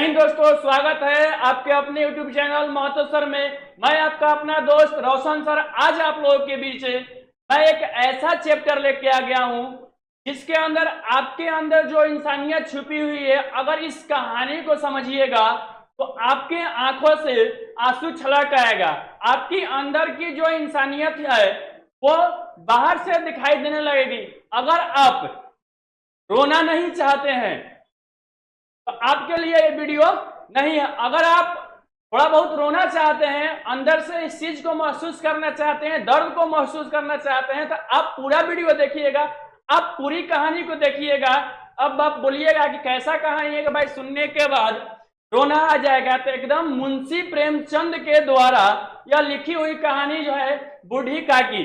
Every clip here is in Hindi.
हिंद दोस्तों, स्वागत है आपके अपने यूट्यूब चैनल महतो सर में। मैं आपका अपना दोस्त रोशन सर आज आप लोगों के बीच मैं एक ऐसा चैप्टर लेके आ गया हूं जिसके अंदर आपके अंदर जो इंसानियत छुपी हुई है, अगर इस कहानी को समझिएगा तो आपके आंखों से आंसू छलक आएगा। आपकी अंदर की जो इंसानियत है वो बाहर से दिखाई देने लगेगी। अगर आप रोना नहीं चाहते हैं तो आपके लिए ये वीडियो नहीं है। अगर आप थोड़ा बहुत रोना चाहते हैं, अंदर से इस चीज को महसूस करना चाहते हैं, दर्द को महसूस करना चाहते हैं, तो आप पूरा वीडियो देखिएगा, आप पूरी कहानी को देखिएगा। अब आप बोलिएगा कि कैसा कहानी है कि भाई सुनने के बाद रोना आ जाएगा, तो एकदम मुंशी प्रेमचंद के द्वारा यह लिखी हुई कहानी जो है बूढ़ी काकी।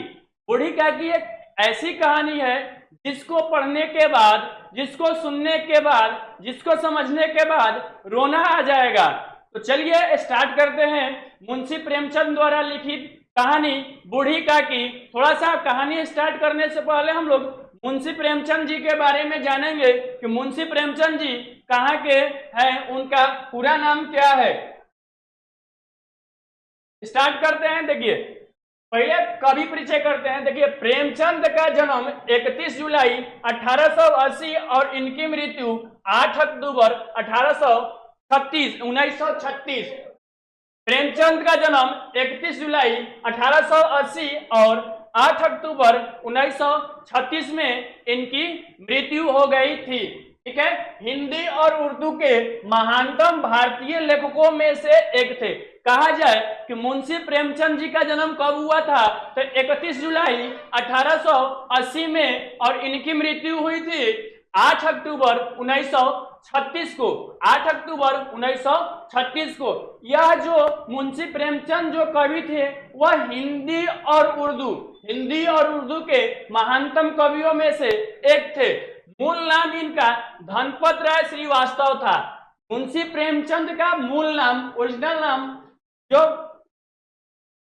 बूढ़ी काकी एक ऐसी कहानी है जिसको पढ़ने के बाद, जिसको सुनने के बाद, जिसको समझने के बाद रोना आ जाएगा। तो चलिए स्टार्ट करते हैं मुंशी प्रेमचंद द्वारा लिखित कहानी बूढ़ी काकी। थोड़ा सा कहानी स्टार्ट करने से पहले हम लोग मुंशी प्रेमचंद जी के बारे में जानेंगे कि मुंशी प्रेमचंद जी कहाँ के हैं, उनका पूरा नाम क्या है। स्टार्ट करते हैं। देखिए, पहले कवि परिचय करते हैं। देखिए, प्रेमचंद का जन्म 31 जुलाई 1880 और इनकी मृत्यु 8 अक्टूबर 1936। प्रेमचंद का जन्म 31 जुलाई 1880 और 8 अक्टूबर 1936 में इनकी मृत्यु हो गई थी। ठीक है, हिंदी और उर्दू के महानतम भारतीय लेखकों में से एक थे। कहा जाए कि मुंशी प्रेमचंद जी का जन्म कब हुआ था, तो 31 जुलाई 1880 में और इनकी मृत्यु हुई थी 8 अक्टूबर 1936 को। 8 अक्टूबर 1936 को। यह जो मुंशी प्रेमचंद जो कवि थे वह हिंदी और उर्दू के महानतम कवियों में से एक थे। मूल नाम इनका धनपत राय श्रीवास्तव था। मुंशी प्रेमचंद का मूल नाम, ओरिजिनल नाम, जो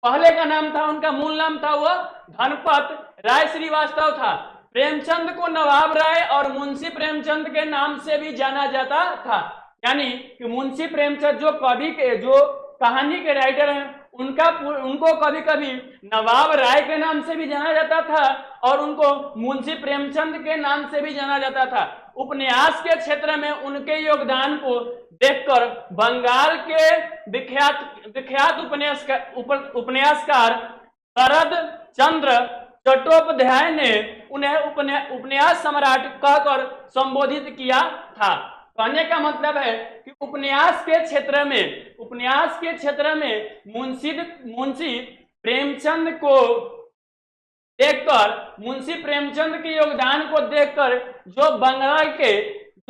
पहले का नाम था, उनका मूल नाम था वह धनपत राय श्रीवास्तव था। प्रेमचंद को नवाब राय और मुंशी प्रेमचंद के नाम से भी जाना जाता था। यानी कि मुंशी प्रेमचंद जो कवि के, जो कहानी के राइटर हैं, उनको कभी कभी नवाब राय के नाम से भी जाना जाता था और उनको मुंशी प्रेमचंद के नाम से भी जाना जाता था। उपन्यास के क्षेत्र में उनके योगदान को देखकर बंगाल के विख्यात उपन्यासकार शरद चंद्र चट्टोपाध्याय ने उन्हें उपन्यास सम्राट कहकर संबोधित किया था। कहने का मतलब है कि उपन्यास के क्षेत्र में मुंशी प्रेमचंद को देखकर, मुंशी प्रेमचंद के योगदान को देखकर जो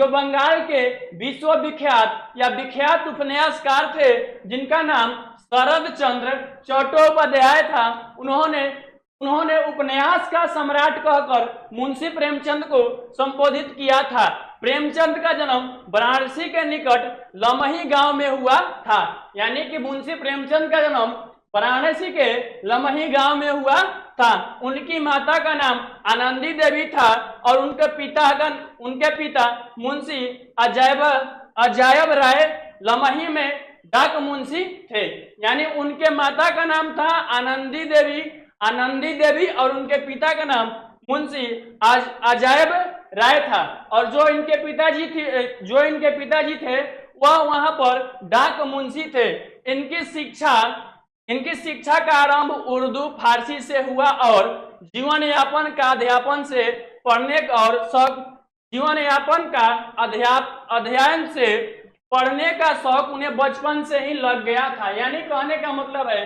बंगाल के विश्वविख्यात या विख्यात उपन्यासकार थे जिनका नाम शरद चंद्र चट्टोपाध्याय था, उन्होंने उपन्यास का सम्राट कहकर मुंशी प्रेमचंद को संबोधित किया था। प्रेमचंद का जन्म वाराणसी के निकट लमही गांव में हुआ था। यानी कि मुंशी प्रेमचंद का जन्म वाराणसी के लमही गांव में हुआ था। उनकी माता का नाम आनंदी देवी था और उनके पिता मुंशी अजायब राय लमही में डाक मुंशी थे। यानी उनके माता का नाम था आनंदी देवी और उनके पिता का नाम मुंशी अजायब राय था। और जो इनके पिताजी थे वह वहां पर डाक मुंशी थे। इनकी शिक्षा का आरंभ उर्दू फारसी से हुआ और जीवन यापन का अध्ययन से पढ़ने का शौक उन्हें बचपन से ही लग गया था। यानी कहने का मतलब है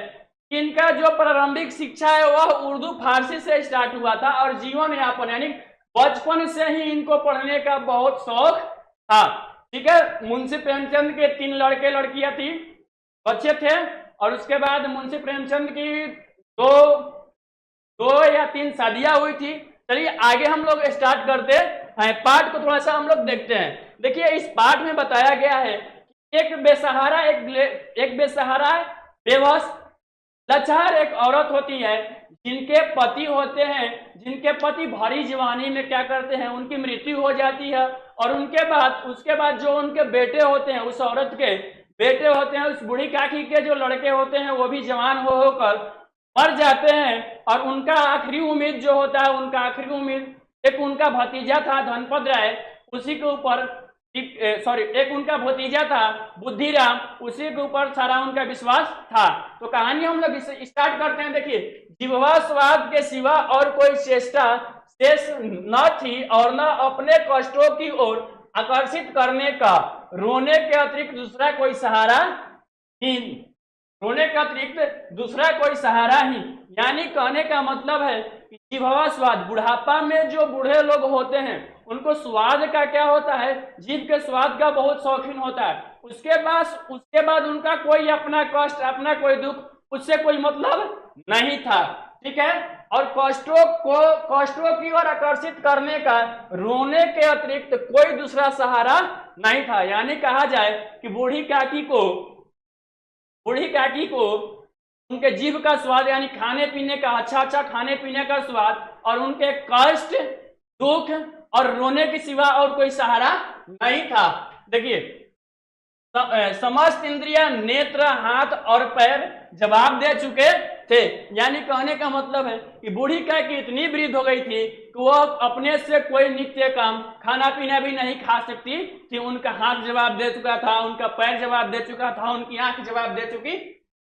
कि इनका जो प्रारंभिक शिक्षा है वह उर्दू फारसी से स्टार्ट हुआ था और जीवन यापन यानी बचपन से ही इनको पढ़ने का बहुत शौक था। ठीक है, मुंशी प्रेमचंद के 3 लड़के लड़कियां थी, बच्चे थे, और उसके बाद मुंशी प्रेमचंद की दो या 3 शादियां हुई थी। चलिए आगे हम लोग स्टार्ट करते हैं, पाठ को थोड़ा सा हम लोग देखते हैं। देखिए, इस पाठ में बताया गया है एक बेसहारा बेबस लाचार एक औरत होती है जिनके पति होते हैं, जिनके पति भरी जवानी में क्या करते हैं, उनकी मृत्यु हो जाती है और उसके बाद जो उनके बेटे होते हैं, उस औरत के बेटे होते हैं, उस बूढ़ी काकी के जो लड़के होते हैं वो भी जवान हो होकर मर जाते हैं। और उनका आखिरी उम्मीद जो होता है, उनका आखिरी उम्मीद एक उनका भतीजा था धनपत राय, उसी के ऊपर एक उनका भतीजा था बुद्धिराम, उसी के ऊपर सारा उनका विश्वास था। तो कहानी हम लोग स्टार्ट करते हैं। देखिए, जिह्वा स्वाद के सिवा और कोई चेष्टा शेष न थी और न अपने कष्टों की ओर आकर्षित करने का रोने के अतिरिक्त दूसरा कोई सहारा ही रोने का अतिरिक्त दूसरा कोई सहारा ही। यानी कहने का मतलब है कि जिह्वा स्वाद, बुढ़ापा में जो बूढ़े लोग होते हैं उनको स्वाद का क्या होता है, जीभ के स्वाद का बहुत शौकीन होता है। उसके बाद उनका कोई अपना कष्ट, अपना कोई दुख, उससे कोई मतलब नहीं था। ठीक है, और कष्टों की ओर आकर्षित करने का रोने के अतिरिक्त कोई दूसरा सहारा नहीं था। यानी कहा जाए कि बूढ़ी काकी को उनके जीभ का स्वाद, यानी खाने पीने का, अच्छा खाने पीने का स्वाद, और उनके कष्ट, दुख और रोने के सिवा और कोई सहारा नहीं था। देखिए, समस्त इंद्रियां, नेत्र, हाथ और पैर जवाब दे चुके थे। यानी कहने का मतलब है कि बूढ़ी काकी इतनी वृद्ध हो गई थी कि वह अपने से कोई नित्य काम, खाना पीना भी नहीं खा सकती थी। उनका हाथ जवाब दे चुका था, उनका पैर जवाब दे चुका था, उनकी आंख जवाब दे चुकी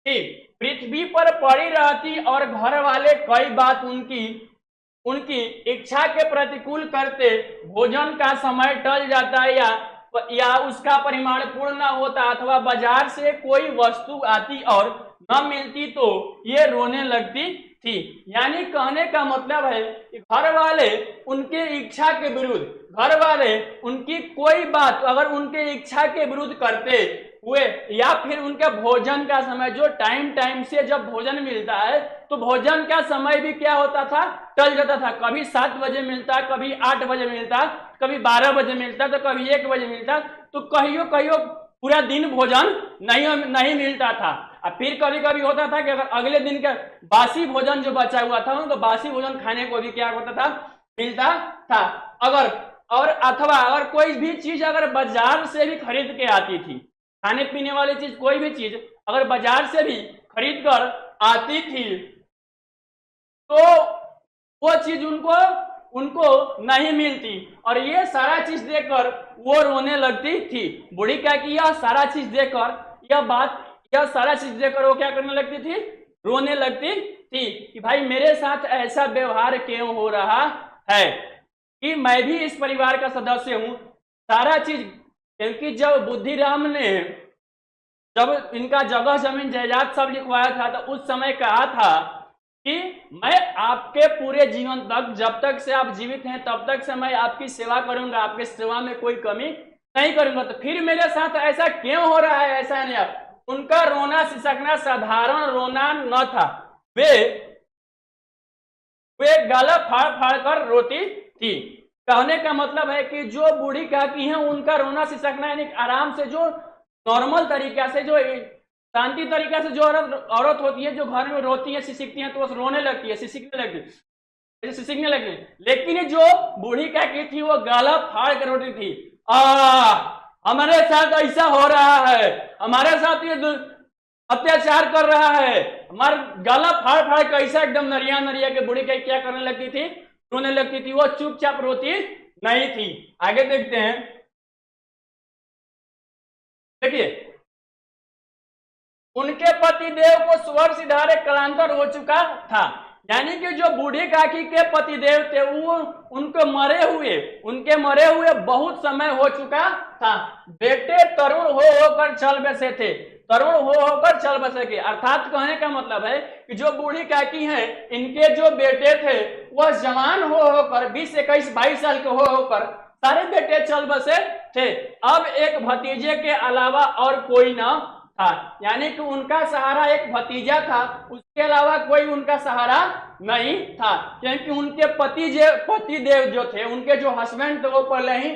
थी। पृथ्वी पर पड़ी रहती और घर वाले कई बात उनकी इच्छा के प्रतिकूल करते, भोजन का समय टल जाता या उसका परिमाण पूर्ण न होता, अथवा बाजार से कोई वस्तु आती और न मिलती तो ये रोने लगती थी। यानी कहने का मतलब है कि घर वाले उनके इच्छा के विरुद्ध, घर वाले उनकी कोई बात अगर उनके इच्छा के विरुद्ध करते हुए, या फिर उनके भोजन का समय, जो टाइम से जब भोजन मिलता है तो भोजन का समय भी क्या होता था, टल जाता था। कभी 7 बजे मिलता, कभी 8 बजे मिलता, कभी 12 बजे मिलता, तो कभी 1 बजे मिलता, तो कहियो पूरा दिन भोजन नहीं मिलता था। और फिर कभी कभी होता था कि अगर अगले दिन का बासी भोजन जो बचा हुआ था, उनको बासी भोजन खाने को भी क्या होता था, मिलता था। अथवा अगर कोई भी चीज अगर बाजार से भी खरीद के आती थी, खाने पीने वाली चीज, कोई भी चीज अगर बाजार से भी खरीद कर आती थी, तो वो चीज उनको नहीं मिलती, और ये सारा चीज देखकर वो रोने लगती थी। बूढ़ी काकी यह सारा चीज देखकर वो क्या करने लगती थी, रोने लगती थी कि भाई मेरे साथ ऐसा व्यवहार क्यों हो रहा है, कि मैं भी इस परिवार का सदस्य हूं। सारा चीज, क्योंकि जब इनका जगह जमीन जायदाद सब लिखवाया था, तो उस समय कहा था कि मैं आपके पूरे जीवन तक, जब तक से आप जीवित हैं तब तक से मैं आपकी सेवा करूंगा, आपकी सेवा में कोई कमी नहीं करूंगा। तो फिर मेरे साथ ऐसा क्यों हो रहा है, ऐसा नहीं। उनका रोना सिसकना साधारण रोना न था, वे गला फाड़ कर रोती थी। कहने का मतलब है कि जो बूढ़ी काकी हैं उनका रोना सिसकना यानी आराम से, जो नॉर्मल तरीका से, जो शांति तरीका से जो औरत होती है, जो घर में रोती है, सिसकती है, तो वो रोने लगती है, सिसकने लगती है। लेकिन जो बूढ़ी काकी थी वो गला फाड़ कर रोती थी, हमारे साथ ऐसा हो रहा है, हमारे साथ ये अत्याचार कर रहा है, हमारा गला फाड़ कैसा एकदम नरिया के बूढ़ी काकी क्या करने लगती थी, रोने लगती थी। वो चुपचाप रोती नहीं थी। आगे देखते हैं। देखिए, उनके पति देव को स्वर सिधारे कलांतर हो चुका था। यानी कि जो बूढ़ी काकी के पति देव थे वो उनके मरे हुए बहुत समय हो चुका था। बेटे तरुण होकर चल बसे थे, अर्थात कहने का मतलब है कि जो बूढ़ी काकी हैं, इनके जो बेटे थे वह जवान होकर 20, 21, 22 साल के होकर सारे बेटे चल बसे थे। अब एक भतीजे के अलावा और कोई ना था। यानी कि उनका सहारा एक भतीजा था, उसके अलावा कोई उनका सहारा नहीं था, क्योंकि उनके पति देव जो थे, उनके जो हस्बैंड थे, वो पहले ही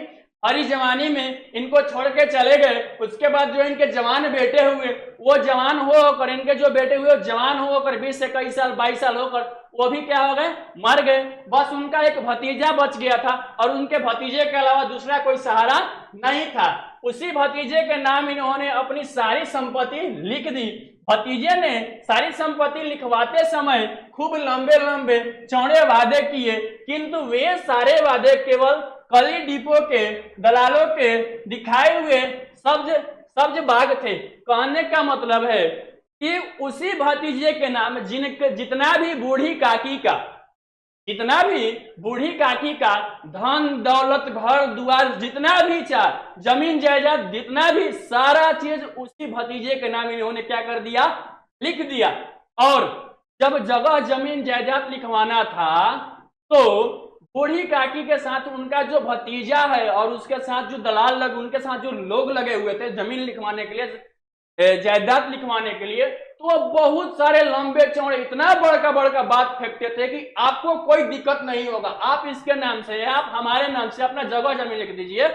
हरी जवानी में इनको छोड़ के चले गए। उसके बाद जो इनके जवान बेटे हुए वो जवान होकर, इनके जो बेटे हुए जवान होकर 20 से कई साल 22 साल होकर वो भी क्या हो गए, मर गए। बस उनका एक भतीजा बच गया था और उनके भतीजे के अलावा दूसरा कोई सहारा नहीं था। उसी भतीजे के नाम इन्होंने अपनी सारी संपत्ति लिख दी। भतीजे ने सारी संपत्ति लिखवाते समय खूब लंबे लंबे चौड़े वादे किए, किंतु वे सारे वादे केवल कली डिपो के दलालों के दिखाए हुए सब्ज सब्ज बाग थे। कहने का मतलब है कि उसी भतीजे के नाम जितना भी बूढ़ी काकी का धन दौलत घर द्वार जितना भी जमीन जायदाद जितना भी सारा चीज उसी भतीजे के नाम इन्होंने क्या कर दिया, लिख दिया। और जब जगह जमीन जायदाद लिखवाना था तो बूढ़ी काकी के साथ उनका जो भतीजा है और उसके साथ जो दलाल उनके साथ जो लोग लगे हुए थे जमीन लिखवाने के लिए, जायदाद लिखवाने के लिए, तो बहुत सारे लंबे चौड़े इतना बड़का बात फेंकते थे कि आपको कोई दिक्कत नहीं होगा, आप इसके नाम से, आप हमारे नाम से अपना जगह जमीन लिख दीजिए,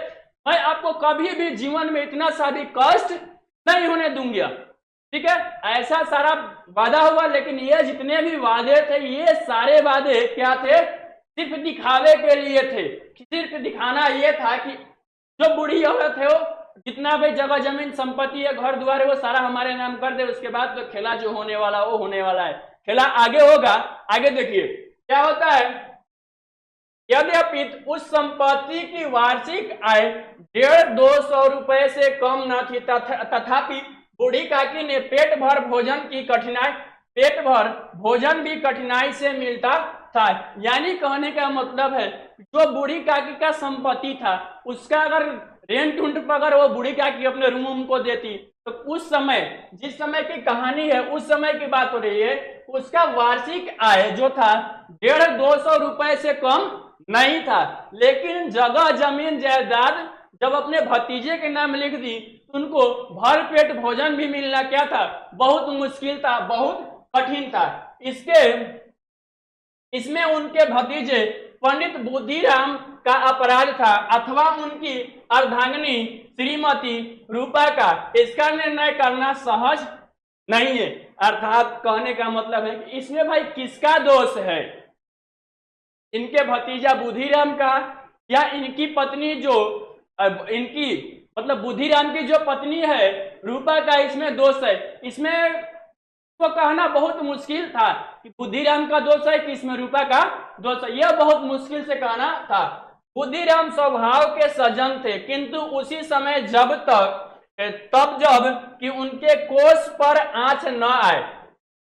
मैं आपको कभी भी जीवन में इतना सा भी कष्ट नहीं होने दूंगा। ठीक है, ऐसा सारा वादा हुआ। लेकिन ये जितने भी वादे थे ये सारे वादे क्या थे, सिर्फ दिखावे के लिए थे। सिर्फ दिखाना ये था कि जो बूढ़ी औरत है वो जितना भी जगह जमीन संपत्ति है घर द्वार है वो सारा हमारे नाम कर दे, उसके बाद तो खेला जो होने वाला वो होने वाला है, खेला आगे होगा। आगे देखिए क्या होता है, यद्यपि उस संपत्ति की वार्षिक आय 150-200 रुपए से कम न थी, तथापि बूढ़ी काकी ने पेट भर भोजन भी कठिनाई से मिलता था। यानी कहने का मतलब है जो बूढ़ी काकी का संपत्ति था उसका अगर रेंट उंट पर अगर वो बूढ़ी काकी अपने रूम को देती तो उस समय, जिस समय की कहानी है उस समय की बात हो रही है, उसका वार्षिक आय जो था 150-200 रुपए से कम नहीं था। लेकिन जगह जमीन जायदाद जब अपने भतीजे के नाम लिख दी तो उनको भर पेट भोजन भी मिलना क्या था, बहुत मुश्किल था, बहुत कठिन था। इसमें उनके भतीजे पंडित बुद्धिराम का अपराध था अथवा उनकी अर्धांगिनी श्रीमती रूपा का, इसका निर्णय करना सहज नहीं है। अर्थात कहने का मतलब है कि इसमें भाई किसका दोष है, इनके भतीजा बुद्धिराम का या इनकी पत्नी जो मतलब बुद्धिराम की जो पत्नी है रूपा का, इसमें दोष है। इसमें तो कहना बहुत मुश्किल था कि बुद्धिराम का दोष है कि इसमें रूपा का दोष है, यह बहुत मुश्किल से कहना था। बुद्धिराम स्वभाव के सज्जन थे, किंतु उसी समय जब कि उनके कोष पर आंच न आए।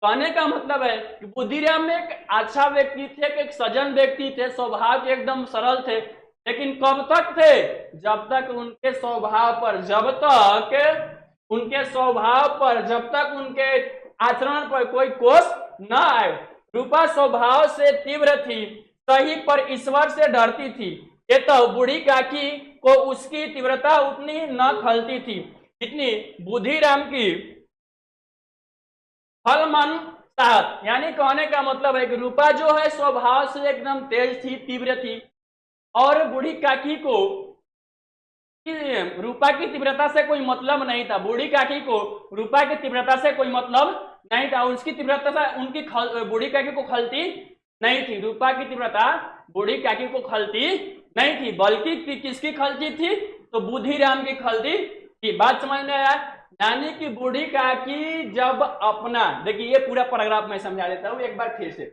कहने का मतलब है कि बुद्धिराम एक अच्छा व्यक्ति थे, एक सज्जन व्यक्ति थे, स्वभाव के एकदम सरल थे, लेकिन कब तक थे, जब तक उनके स्वभाव पर, जब तक उनके आचरण पर कोई कोष न आए। रूपा स्वभाव से तीव्र थी, सही पर ईश्वर से डरती थी। ये तो बूढ़ी काकी को उसकी तीव्रता उतनी न खलती थी जितनी बुद्धिराम की फलमन साहत। यानी कहने का मतलब है कि रूपा जो है स्वभाव से एकदम तेज थी, तीव्र थी, और बूढ़ी काकी को रूपा की तीव्रता से कोई मतलब नहीं था। बूढ़ी काकी को रूपा की तीव्रता से कोई मतलब नहीं था, उसकी तीव्रता उनकी बूढ़ी काकी को खलती नहीं थी। रूपा की तीव्रता बूढ़ी काकी को खलती नहीं थी, बल्कि किसकी खलती थी, तो बुद्धिराम की खलती थी। बात समझ में आया? यानी कि बूढ़ी काकी जब अपना, देखिए ये पूरा पैराग्राफ मैं समझा देता हूँ एक बार फिर से।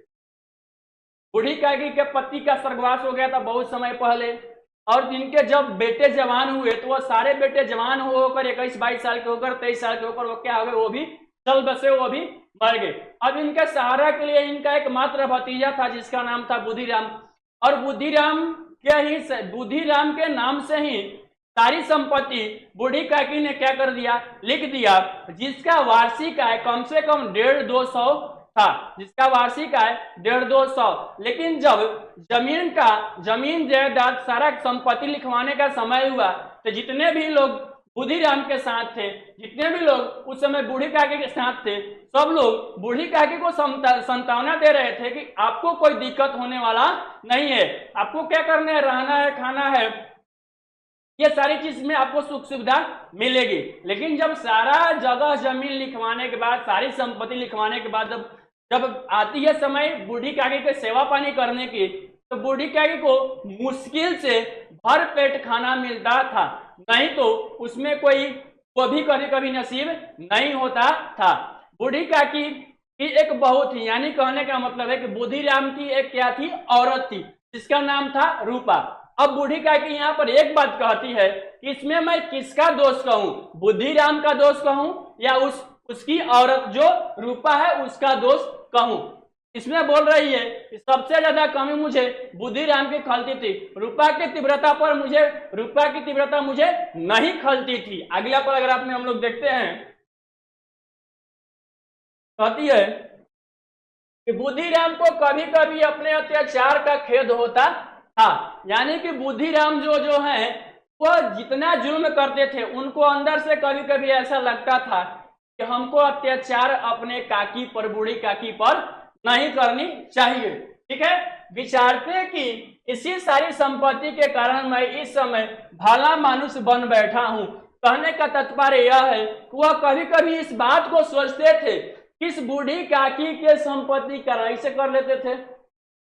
बूढ़ी काकी के पति का स्वर्गवास हो गया था बहुत समय पहले, और इनके जब बेटे जवान हुए तो वो सारे बेटे जवान होकर 21-22 साल के होकर 23 साल के होकर वो क्या हो गए, वो भी चल बसे, वो भी मर गए। अब इनके सहारा के लिए इनका एकमात्र भतीजा था जिसका नाम था बुद्धिराम, और बुद्धिराम के नाम से ही सारी संपत्ति बूढ़ी काकी ने क्या कर दिया, लिख दिया, जिसका वार्षिक आय कम से कम 150-200 था, जिसका वार्षिक आय 150-200। लेकिन जब जमीन जायदाद सारा संपत्ति लिखवाने का समय हुआ तो जितने भी लोग बुद्धिराम के साथ थे, जितने भी लोग उस समय बूढ़ी काकी के साथ थे, सब लोग बूढ़ी काकी को संतावना दे रहे थे कि आपको कोई दिक्कत होने वाला नहीं है, आपको क्या करना है, रहना है, खाना है, ये सारी चीज में आपको सुख सुविधा मिलेगी। लेकिन जब सारा जगह जमीन लिखवाने के बाद, सारी संपत्ति लिखवाने के बाद जब जब आती है समय बूढ़ी काकी के सेवा पानी करने की, तो बूढ़ी काकी को मुश्किल से भर पेट खाना मिलता था, नहीं तो उसमें कोई वो भी कभी कभी नसीब नहीं होता था। बूढ़ी काकी की एक बहू थी, यानी कहने का मतलब है कि बुद्धिराम की एक क्या थी, औरत थी, जिसका नाम था रूपा। अब बूढ़ी काकी यहाँ पर एक बात कहती है कि इसमें मैं किसका दोष कहूं, बुद्धिराम का दोष कहूं या उसकी औरत जो रूपा है उसका दोष कहूं। इसमें बोल रही है कि सबसे ज्यादा कमी मुझे बुद्धिराम की खलती थी, रूपा की तीव्रता मुझे नहीं खलती थी। अगला पैराग्राफ में हम लोग देखते हैं, कहती है कि बुद्धिराम को कभी कभी अपने अत्याचार का खेद होता था, यानी कि बुद्धिराम जो है वो जितना जुल्म करते थे उनको अंदर से कभी कभी ऐसा लगता था कि हमको अत्याचार अपने काकी पर, बूढ़ी काकी पर नहीं करनी चाहिए। ठीक है, विचारते कि इसी सारी संपत्ति के कारण मैं इस समय भला मानुष बन बैठा हूं। कहने का तात्पर्य यह है कि वह कभी कभी इस बात को सोचते थे कि इस बूढ़ी काकी के संपत्ति कारण इसे कर लेते थे,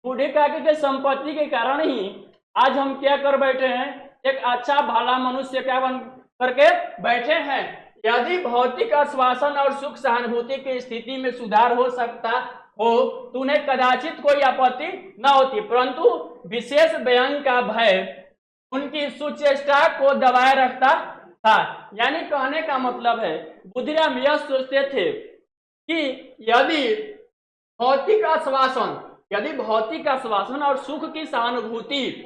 बूढ़ी काकी के संपत्ति के कारण ही आज हम क्या कर बैठे हैं, एक अच्छा भला मनुष्य क्या बन करके बैठे हैं। यदि भौतिक आश्वासन और सुख सहानुभूति की स्थिति में सुधार हो सकता हो तो उन्हें कदाचित कोई आपत्ति न होती, परंतु विशेष व्यंग का भय उनकी सुचेष्टा को दबाए रखता था। यानी कहने का मतलब है बुद्धिराम यह सोचते थे कि यदि भौतिक आश्वासन और सुख की सहानुभूति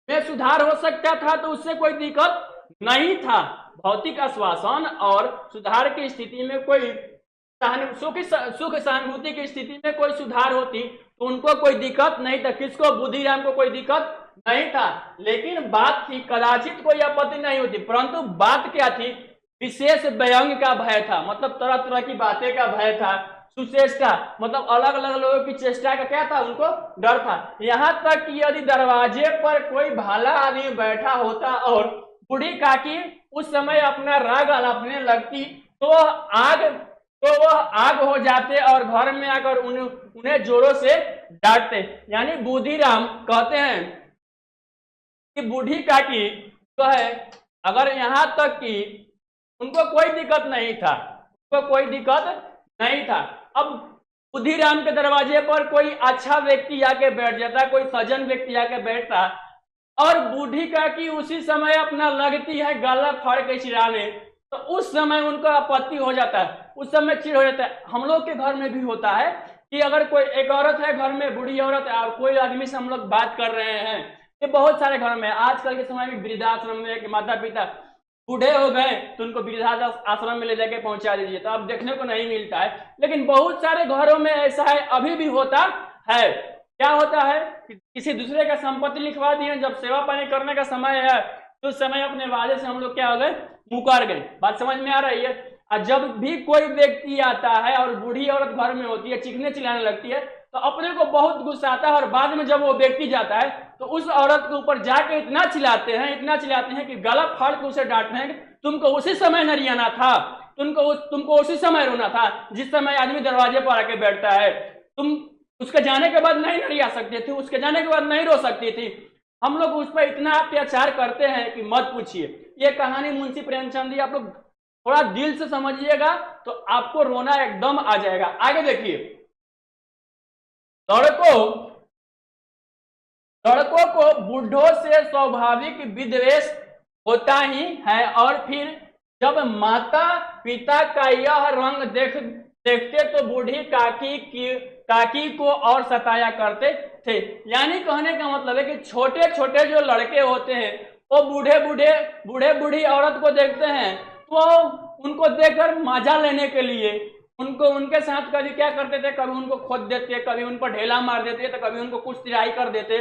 में सुधार हो सकता था तो उससे कोई दिक्कत नहीं था। भौतिक आश्वासन और सुधार की स्थिति में कोई सुख सहानुभूति की स्थिति में कोई सुधार होती तो उनको कोई दिक्कत नहीं था। किसको, बुद्धिराम को कोई दिक्कत नहीं था। लेकिन बात थी कदाचित कोई आपत्ति नहीं होती, परंतु बात क्या थी, विशेष व्यंग का भय था, मतलब तरह तरह की बातें का भय था। सुचेष्टा मतलब अलग अलग लोगों की चेष्टा का क्या था, उनको डर था। यहाँ तक कि यदि दरवाजे पर कोई भला आदमी बैठा होता और बूढ़ी काकी उस समय अपना राग अलापने लगती तो वह आग हो जाते और घर में आकर उन्हें जोरों से डांटते। यानी बुद्धिराम कहते हैं कि बूढ़ी काकी तो है, अगर यहाँ तक कि उनको कोई दिक्कत नहीं था, अब बुद्धिराम के दरवाजे पर कोई अच्छा व्यक्ति आके बैठ जाता, कोई सज्जन व्यक्ति आके बैठता और बूढ़ी काकी उसी समय अपना लगती है गला फाड़ के चिढ़ाने, तो उस समय उनको आपत्ति हो जाता है, उस समय चिढ़ हो जाता है। हम लोग के घर में भी होता है कि अगर कोई एक औरत है घर में, बूढ़ी औरत है, और कोई आदमी से हम लोग बात कर रहे हैं, ये बहुत सारे घर में आजकल के समय में वृद्धाश्रम में कि माता पिता बूढ़े हो गए तो उनको वृद्धाश्रम में ले जाके पहुंचा दीजिए, तो अब देखने को नहीं मिलता है। लेकिन बहुत सारे घरों में ऐसा है, अभी भी होता है। क्या होता है कि किसी दूसरे का संपत्ति लिखवा दिए, जब सेवा पानी करने का समय है तो उस समय अपने वादे से हम लोग क्या हो गए, मुकर गए। बात समझ में आ रही है। और जब भी कोई व्यक्ति आता है और बूढ़ी औरत घर में होती है, चीखने चिल्लाने लगती है, तो अपने को बहुत गुस्सा आता है और बाद में जब वो व्यक्ति जाता है तो उस औरत के ऊपर जाके इतना चिल्लाते हैं कि गला फाड़ के उसे डांटते हैं कि तुमको उसी समय न रियाना था, तुमको उसी समय रोना था जिस समय आदमी दरवाजे पर आके बैठता है। तुम उसके जाने के बाद नहीं रिया सकती थी, उसके जाने के बाद नहीं रो सकती थी। हम लोग उस पर इतना अत्याचार करते हैं कि मत पूछिए। ये कहानी मुंशी प्रेमचंद, आप लोग थोड़ा दिल से समझिएगा तो आपको रोना एकदम आ जाएगा। आगे देखिए, लड़कों को बूढ़ों से स्वाभाविक विद्वेष होता ही है, और फिर जब माता पिता का यह रंग देखते तो बूढ़ी काकी को और सताया करते थे। यानी कहने का मतलब है कि छोटे छोटे जो लड़के होते हैं वो बूढ़ी औरत को देखते हैं तो उनको देखकर मजा लेने के लिए उनके साथ कभी क्या करते थे, कभी उनको खोद देते, कभी उन पर ढेला मार देते, तो कभी उनको कुछ तिराई कर देते।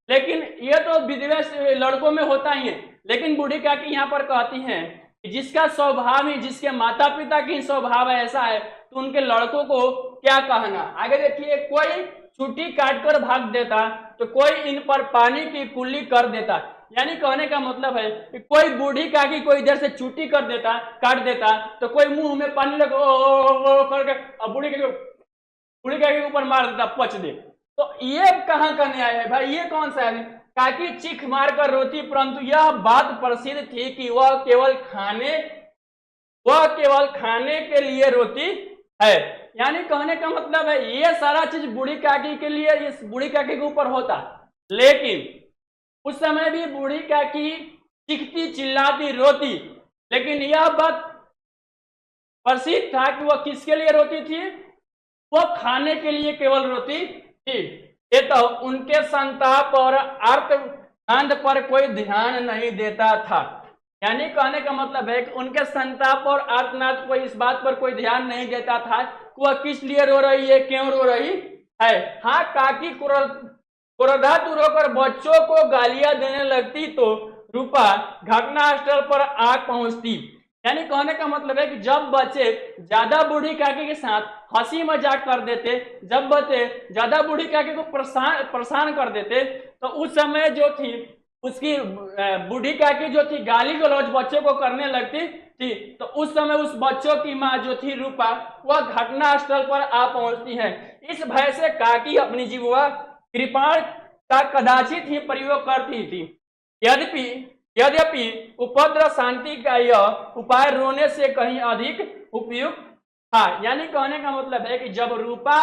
लेकिन ये तो विद्वेष लड़कों में होता ही है। लेकिन बूढ़ी काकी यहाँ पर कहती हैं कि जिसका स्वभाव ही, जिसके माता पिता की स्वभाव ऐसा है तो उनके लड़कों को क्या कहना। आगे देखिए, कोई चुटी काटकर भाग देता तो कोई इन पर पानी की कुल्ली कर देता। यानी कहने का मतलब है कि कोई बूढ़ी काकी कोई इधर से चुटी कर देता, काट देता, तो कोई मुंह में पानी लगा ओ करके अब बूढ़ी काकी के ऊपर मार देता, पच दे। तो ये कहाँ का न्याय है भाई, ये कौन सा है? काकी चीख मार कर रोती, परंतु यह बात प्रसिद्ध थी कि वह केवल खाने के लिए रोती है। यानी कहने का मतलब है ये सारा चीज बूढ़ी काकी के लिए, इस बूढ़ी काकी के ऊपर होता, लेकिन उस समय भी बूढ़ी काकी चीखती, चिल्लाती, रोती, लेकिन यह बात प्रसिद्ध था कि वह किसके लिए रोती थी? वह खाने के लिए केवल रोती थी। ये तो उनके संताप और आर्तनाद पर कोई ध्यान नहीं देता था। यानी कहने का मतलब है कि उनके संताप और आर्तनाद को इस बात पर कोई ध्यान नहीं देता था कि वह किस लिए रो रही है, क्यों रो रही है। हाँ, काकी क्रोधातुर होकर बच्चों को गालियां देने लगती तो रूपा घटनास्थल पर आ पहुंचती। यानी कहने का मतलब है कि जब बच्चे ज्यादा बूढ़ी काकी के साथ हंसी मजाक कर देते, जब बच्चे ज्यादा बूढ़ी काकी को परेशान कर देते, तो उस समय जो थी उसकी बूढ़ी काकी जो थी गाली गलौज बच्चों को करने लगती थी। तो उस समय उस बच्चों की माँ जो थी रूपा, वह घटना स्थल पर आ पहुंचती है। इस भय से काकी अपनी जीवा कृपाण का कदाचित ही प्रयोग करती थी। यद्यपि उपद्रव शांति का यह उपाय रोने से कहीं अधिक उपयुक्त था। यानी कहने का मतलब है कि जब रूपा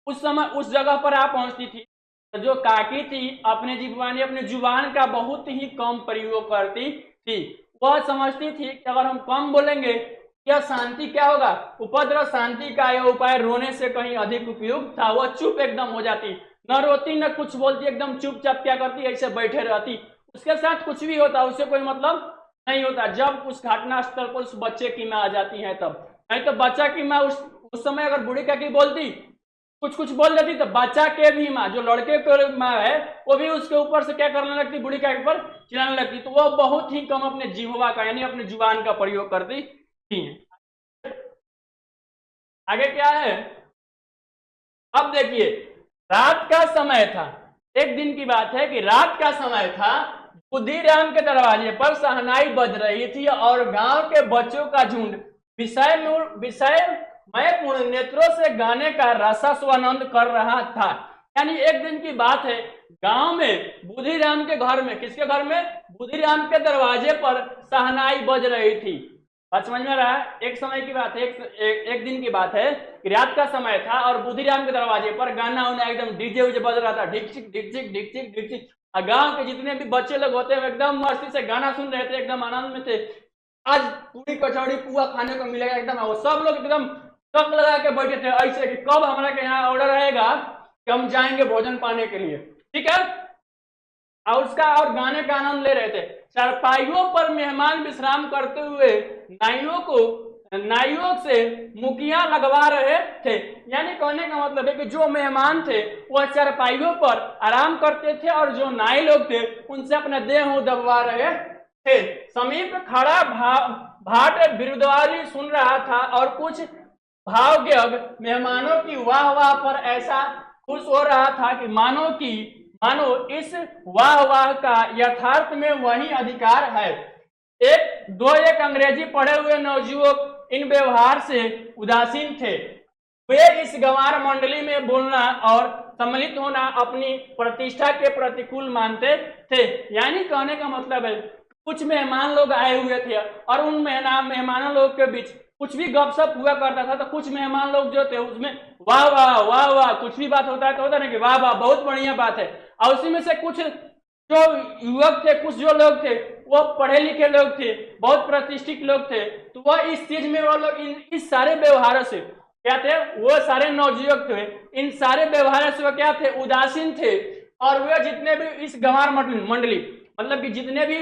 उस समय उस जगह पर आ पहुंचती थी, तो जो काकी थी अपने जुबान का बहुत ही कम प्रयोग करती थी। वह समझती थी कि अगर हम कम बोलेंगे यह शांति क्या होगा, उपद्रव शांति का यह उपाय रोने से कहीं अधिक उपयुक्त था। वह चुप एकदम हो जाती, न रोती न कुछ बोलती, एकदम चुपचाप क्या करती, ऐसे बैठे रहती। उसके साथ कुछ भी होता उससे कोई मतलब नहीं होता। जब उस घटना स्थल पर उस बच्चे की माँ आ जाती है तब, नहीं तो बच्चा की माँ उस समय अगर बूढ़ी काकी बोलती, कुछ बोल देती, तो बच्चा के भी माँ, जो लड़के की माँ है, वो भी उसके ऊपर से क्या करने लगती, बूढ़ी काकी पर चिल्लाने लगती। तो वह बहुत ही कम अपने जिह्वा का यानी अपने जुबान का प्रयोग करती थी। आगे क्या है, अब देखिए, रात का समय था। एक दिन की बात है कि रात का समय था, बुद्धिराम के दरवाजे पर शहनाई बज रही थी और गांव के बच्चों का झुंड विषयमय पूर्ण नेत्रों से गाने का रसास्वानंद कर रहा था। यानी एक दिन की बात है, गांव में बुद्धिराम के घर में, किसके घर में, बुद्धिराम के दरवाजे पर शहनाई बज रही थी। बात समझ में रहा? एक समय की बात है, एक दिन की बात है कि रात का समय था और बुद्धिराम के दरवाजे पर गाना उन्हें एकदम डीजे उजे बज रहा था, ढिक चिक ढिक चिक ढिक चिक ढिक चिक। और गांव के जितने भी बच्चे लोग होते हैं एकदम मस्ती से गाना सुन रहे थे, एकदम आनंद में थे। आज पूरी कचौड़ी पुआ खाने को मिलेगा एकदम, वो सब लोग एकदम टक लगा के बैठे थे ऐसे कि कब हमारा के यहाँ ऑर्डर आएगा कि हम जाएंगे भोजन पाने के लिए, ठीक है। और उसका और गाने का आनंद ले रहे थे। चारपाइयों पर मेहमान विश्राम करते हुए नाइयों से मुखिया लगवा रहे थे। यानी कहने का मतलब है कि जो मेहमान थे वह चारपाइयों पर आराम करते थे और जो नाई लोग थे उनसे अपना देह दबवा रहे थे। समीप खड़ा भाट बिरुदवारी सुन रहा था और कुछ भावज्ञ मेहमानों की वाह वाह पर ऐसा खुश हो रहा था कि मानो इस वाह वाह का यथार्थ में वही अधिकार है। एक अंग्रेजी पढ़े हुए नवयुवक इन व्यवहार से उदासीन थे। वे इस गंवार मंडली में बोलना और सम्मिलित होना अपनी प्रतिष्ठा के प्रतिकूल मानते थे। यानी कहने का मतलब है कुछ मेहमान लोग आए हुए थे और उन मेहमानों लोग के बीच कुछ भी गपशप हुआ करता था, तो कुछ मेहमान लोग जो थे उसमें वाह वाह वाह वाह, कुछ भी बात होता है तो होता ना कि वाह वाह बहुत बढ़िया बात है। और उसी में से कुछ जो युवक थे, कुछ जो लोग थे वो पढ़े लिखे लोग थे, बहुत प्रतिष्ठित लोग थे, तो वह इस चीज में वो लोग इस सारे व्यवहारों से क्या थे, वो सारे नवयुवक थे, इन सारे व्यवहारों से वो क्या थे, उदासीन थे। और वे जितने भी इस गंवार मंडली मतलब कि जितने भी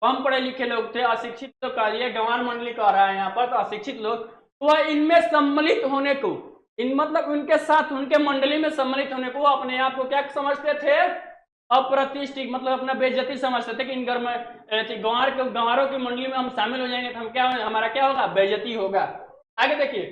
कम पढ़े लिखे लोग थे, अशिक्षित लोग का लिए गंवार मंडली कह रहा है यहाँ पर, तो अशिक्षित लोग, तो वह इनमें सम्मिलित होने को, इन मतलब उनके साथ उनके मंडली में सम्मिलित होने को अपने आप को क्या समझते थे, अप्रतिष्ठित, मतलब अपना बेइज्जती समझते थे कि इन गंवारों की मंडली में हम शामिल हो जाएंगे तो हम क्या, हमारा क्या होगा, बेइज्जती होगा। आगे देखिए,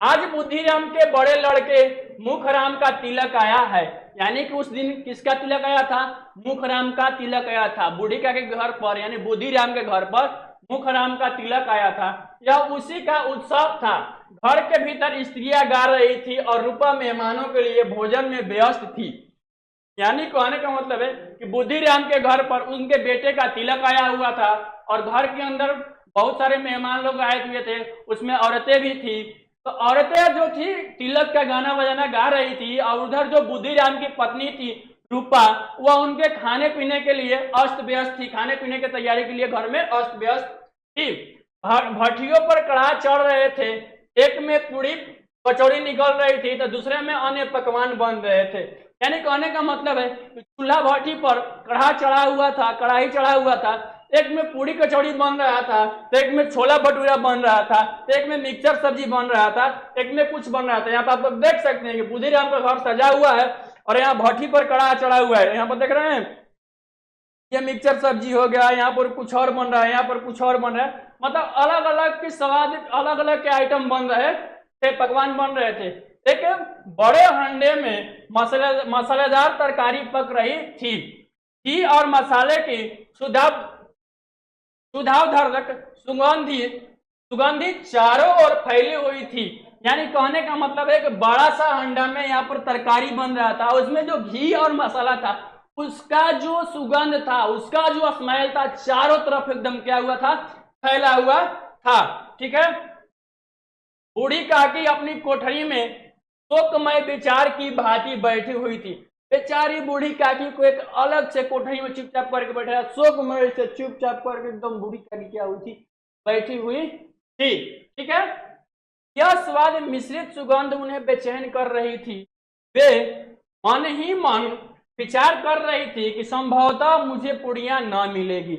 आज बुद्धिराम के बड़े लड़के मुखराम का तिलक आया है। यानी कि उस दिन किसका तिलक आया था? मुखराम का तिलक आया था। बुढ़िका के घर पर यानी बुद्धिराम के घर पर मुखराम का तिलक आया था। यह उसी का उत्सव था। घर के भीतर स्त्रियां गा रही थी और रूपा मेहमानों के लिए भोजन में व्यस्त थी। यानी कहने का मतलब है कि बुद्धिराम के घर पर उनके बेटे का तिलक आया हुआ था और घर के अंदर बहुत सारे मेहमान लोग आए हुए थे, उसमें औरतें भी थी। तो औरतें जो थी तिलक का गाना बजाना गा रही थी और उधर जो बुद्धिराम की पत्नी थी रूपा, वह उनके खाने पीने के लिए अस्त व्यस्त थी। खाने पीने की तैयारी के लिए घर में अस्त व्यस्त थी। भट्टियों पर कढ़ा चढ़ रहे थे। एक में पूरी कचौड़ी निकल रही थी तो दूसरे में अन्य पकवान बन रहे थे। यानी कहने का मतलब है कि चूल्हा भट्टी पर कढ़ा चढ़ा हुआ था, कढ़ाई चढ़ा हुआ था। एक में पूरी कचौड़ी बन रहा था, तो एक में छोला भटूरा बन रहा था, तो एक में मिक्सचर सब्जी बन रहा था, एक में कुछ बन रहा था। यहाँ पर आप लोग देख सकते हैं कि बुद्धिराम का घर सजा हुआ है और यहाँ भट्टी पर कढ़ा चढ़ा हुआ है। यहाँ पर देख रहे हैं ये मिक्सचर सब्जी हो गया, यहाँ पर कुछ और बन रहा है, यहाँ पर कुछ और बन रहा है। मतलब अलग अलग के स्वाद, अलग अलग के आइटम बन रहे थे, पकवान बन रहे थे। एक बड़े हंडे में मसालेदार तरकारी पक रही थी। घी और मसाले की सुधावधर्यक सुगंधी चारों ओर फैली हुई थी। यानी कहने का मतलब है कि बड़ा सा हंडा में यहाँ पर तरकारी बन रहा था, उसमें जो घी और मसाला था उसका जो सुगंध था, उसका जो स्मेल था, चारों तरफ एकदम क्या हुआ था? फैला हुआ था। ठीक है। बूढ़ी काकी अपनी कोठरी में शोकमय विचार की भांति बैठी हुई थी। बेचारी बूढ़ी काकी को एक अलग से कोठरी में चुपचाप करके बैठा, शोकमय से चुपचाप करके एकदम बूढ़ी काकी क्या हुई थी? बैठी हुई थी। ठीक है। यह स्वाद मिश्रित सुगंध उन्हें बेचैन कर रही थी। वे मन ही मन विचार कर रही थी कि संभवतः मुझे पुड़िया न मिलेगी।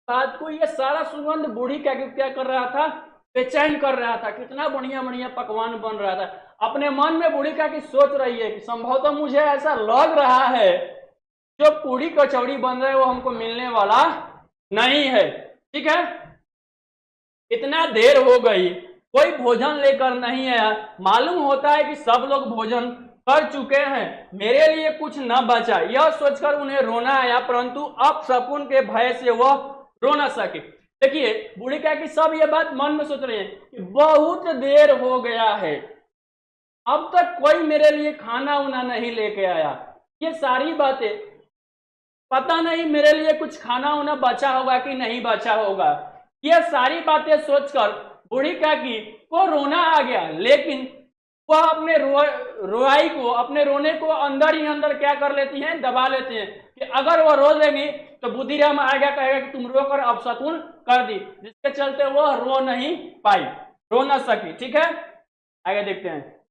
बात को यह सारा सुगंध बूढ़ी काकी क्या कर रहा था? बेचैन कर रहा था। कितना बढ़िया बढ़िया पकवान बन रहा था। अपने मन में बूढ़ी काकी सोच रही है कि संभवतः मुझे ऐसा लग रहा है जो पूरी कचौड़ी बन रहा है वो हमको मिलने वाला नहीं है। ठीक है। इतना देर हो गई, कोई भोजन लेकर नहीं आया। मालूम होता है कि सब लोग भोजन कर चुके हैं, मेरे लिए कुछ न बचा। यह सोचकर उन्हें रोना आया, परंतु अपशकुन के भय से वह रो न सके। देखिए बूढ़ी काकी सब ये बात मन में सोच रहे हैं कि बहुत देर हो गया है, अब तक कोई मेरे लिए खाना उना नहीं लेके आया। ये सारी बातें, पता नहीं मेरे लिए कुछ खाना उना बचा होगा कि नहीं बचा होगा। ये सारी बातें सोचकर बूढ़ी काकी को रोना आ गया, लेकिन वह अपने रोआई को, अपने रोने को अंदर ही अंदर क्या कर लेती हैं? दबा लेते हैं कि अगर वह रो देंगी तो बुद्धिराम आएगा, कहेगा कि तुम रोकर अपशकुन कर दी, जिसके चलते वह रो नहीं पाई, रो ना सकी। ठीक है। आगे देखते हैं।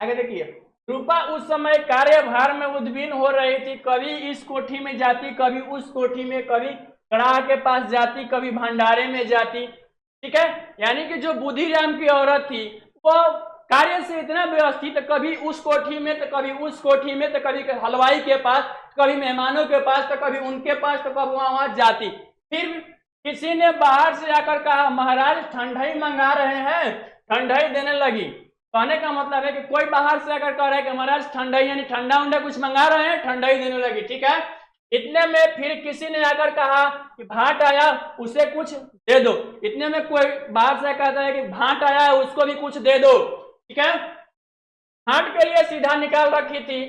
आगे देखिए, रूपा उस समय कार्यभार में उद्विग्न हो रही थी। कभी इस कोठी में जाती, कभी उस कोठी में, कभी कड़ाह के पास जाती, कभी भंडारे में जाती। ठीक है। यानी कि जो बुद्धिराम की औरत थी वो कार्य से इतना व्यस्त थी, तो कभी उस कोठी में, तो कभी उस कोठी में, तो कभी हलवाई के पास, कभी मेहमानों के पास, तो कभी उनके पास, तो कभी वहां जाती। फिर किसी ने बाहर से आकर कहा, महाराज ठंडाई मंगा रहे हैं, ठंडाई देने लगी। कहने का मतलब है कि कोई बाहर से आकर कह रहा है कि महाराज ठंडाई, यानी ठंडा उंडा कुछ मंगा रहे हैं, ठंडाई देने लगी। ठीक है। इतने में फिर किसी ने आकर कहा कि भाट आया, उसे कुछ दे दो। इतने में कोई बाहर से कहता है कि भाट आया है, उसको भी कुछ दे दो। ठीक है। भाट के लिए सीधा निकाल रखी थी।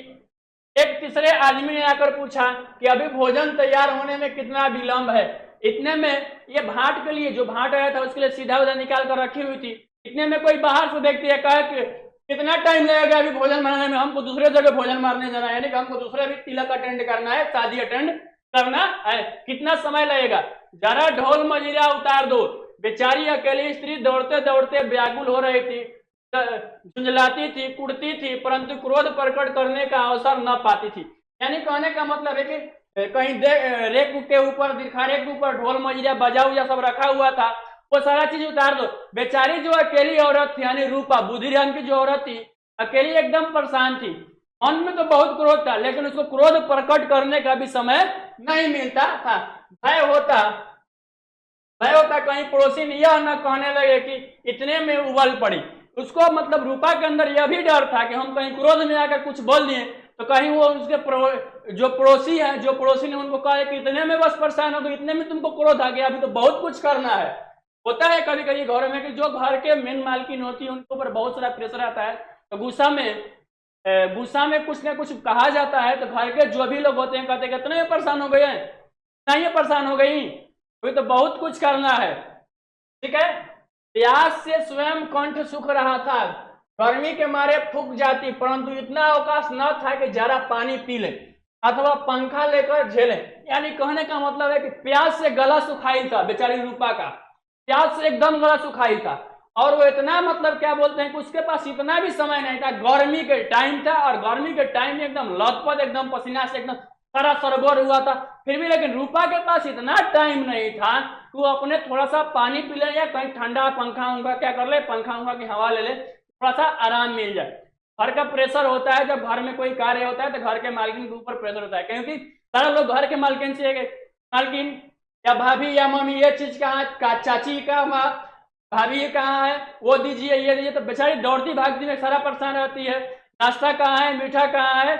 एक तीसरे आदमी ने आकर पूछा कि अभी भोजन तैयार होने में कितना विलंब है। इतने में ये भाट के लिए, जो भाट आया था उसके लिए सीधा उधर निकाल कर रखी हुई थी। इतने में कोई बाहर से व्यक्ति है, कहा कि कितना टाइम लगेगा अभी भोजन बनाने में, हमको दूसरे जगह भोजन मारने जाना है, यानी कि हमको दूसरे भी तिलक अटेंड करना है, शादी अटेंड करना है, कितना समय लगेगा? जरा ढोल मजीरा उतार दो। बेचारी अकेली स्त्री दौड़ते दौड़ते व्याकुल हो रही थी, झुंझलाती थी, कुड़ती थी, परंतु क्रोध प्रकट करने का अवसर न पाती थी। यानी कहने का मतलब है कि कहीं रेक के ऊपर, दीर्घा रेक के ऊपर ढोल मजीरा बजा हुआ सब रखा हुआ था, वो सारा चीज उतार दो। बेचारी जो अकेली औरत थी, यानी रूपा, बुद्धिराम की जो औरत थी, अकेली एकदम परेशान थी। मन में तो बहुत क्रोध था, लेकिन उसको क्रोध प्रकट करने का भी समय नहीं मिलता था। भय होता भय होता है कहीं पड़ोसी यह न कहने लगे कि इतने में उबल पड़ी। उसको मतलब रूपा के अंदर यह भी डर था कि हम कहीं क्रोध में आकर कुछ बोल दिए तो कहीं वो उसके जो पड़ोसी ने उनको कहा कि इतने में बस परेशान हो गए, इतने में तुमको क्रोध आ गया, अभी तो बहुत कुछ करना है। होता है कभी कभी घरों में कि जो घर के मेन मालकिन होती है उनके ऊपर बहुत सारा प्रेशर आता है, तो गुस्सा में कुछ ना कुछ कहा जाता है, तो घर के जो भी लोग होते हैं कहते हैं कितने परेशान हो गए हैं, नहीं परेशान हो गई, अभी तो बहुत कुछ करना है। ठीक है, प्यास से स्वयं कंठ सूख रहा था, गर्मी के मारे फूक जाती, परंतु इतना अवकाश न था कि जरा पानी पी ले अथवा पंखा लेकर झेले। यानी कहने का मतलब है कि प्यास से गला सुखाई था बेचारी रूपा का, प्यास से एकदम गला सुखाई था, और वो इतना मतलब क्या बोलते हैं कि उसके पास इतना भी समय नहीं था, गर्मी के टाइम था और गर्मी के टाइम में एकदम लथपथ, एकदम पसीना से एकदम सारा सरगोर हुआ था, फिर भी लेकिन रूपा के पास इतना टाइम नहीं था कि वो अपने थोड़ा सा पानी पी ले या कहीं ठंडा पंखा उंखा क्या कर ले, पंखा उंखा की हवा ले ले, थोड़ा सा आराम मिल जाए। घर का प्रेशर होता है, जब घर में कोई कार्य होता है तो घर के मालकिन के ऊपर प्रेशर होता है, क्योंकि सारा लोग घर के मालकिन से मालकिन या भाभी या मम्मी ये चीज कहाँ का, चाची का भाभी कहाँ है वो दीजिए ये दीजिए, तो बेचारी दौड़ती भागती में सारा परेशान रहती है, नाश्ता कहाँ है, मीठा कहाँ है,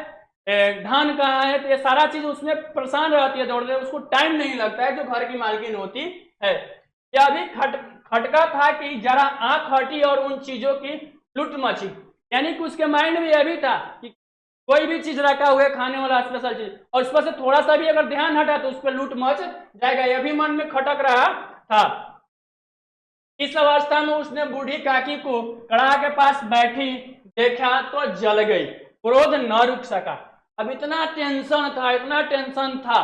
धान कहाँ है, तो ये सारा चीज उसमें परेशान रहती है दौड़ते, उसको टाइम नहीं लगता है जो घर की मालकिन होती है। यह भी खटका था कि जरा आंख हटी और उन चीजों की लुट मची, यानी कि उसके माइंड में यह भी था कि कोई भी चीज रखा हुआ है खाने वाला स्पेशल चीज, और उस पर से थोड़ा सा भी अगर ध्यान हटा तो उस पर लूट मच जाएगा, यह भी मन में खटक रहा था। इस अवस्था में उसने बूढ़ी काकी को कड़ा के पास बैठी देखा तो जल गई, क्रोध न रुक सका। अब इतना टेंशन था, इतना टेंशन था,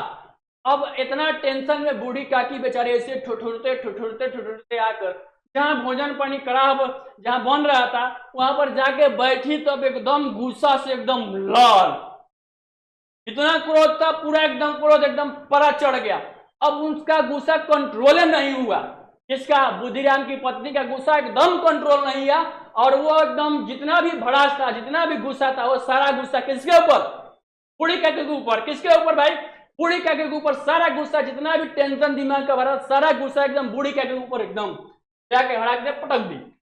अब इतना टेंशन में बूढ़ी काकी बेचारे ऐसे ठुठुरते आकर जहां भोजन पानी कड़ाह जहां बन रहा था वहां पर जाके बैठी, तो अब एकदम गुस्सा से एकदम लाल, इतना क्रोध था, पूरा एकदम क्रोध एकदम परा चढ़ गया। अब उसका गुस्सा कंट्रोल नहीं हुआ, किसका, बुद्धिराम की पत्नी का गुस्सा एकदम कंट्रोल नहीं हुआ, और वो एकदम जितना भी भड़ास था, जितना भी गुस्सा था, वो सारा गुस्सा किसके ऊपर, बूढ़ी काकी के ऊपर। किसके ऊपर भाई, बूढ़ी काकी के ऊपर सारा गुस्सा, जितना भी टेंशन दिमाग का भरा सारा गुस्सा एकदम बूढ़ी काकी के ऊपर एकदम जाके हड़ाक दे पटक दी।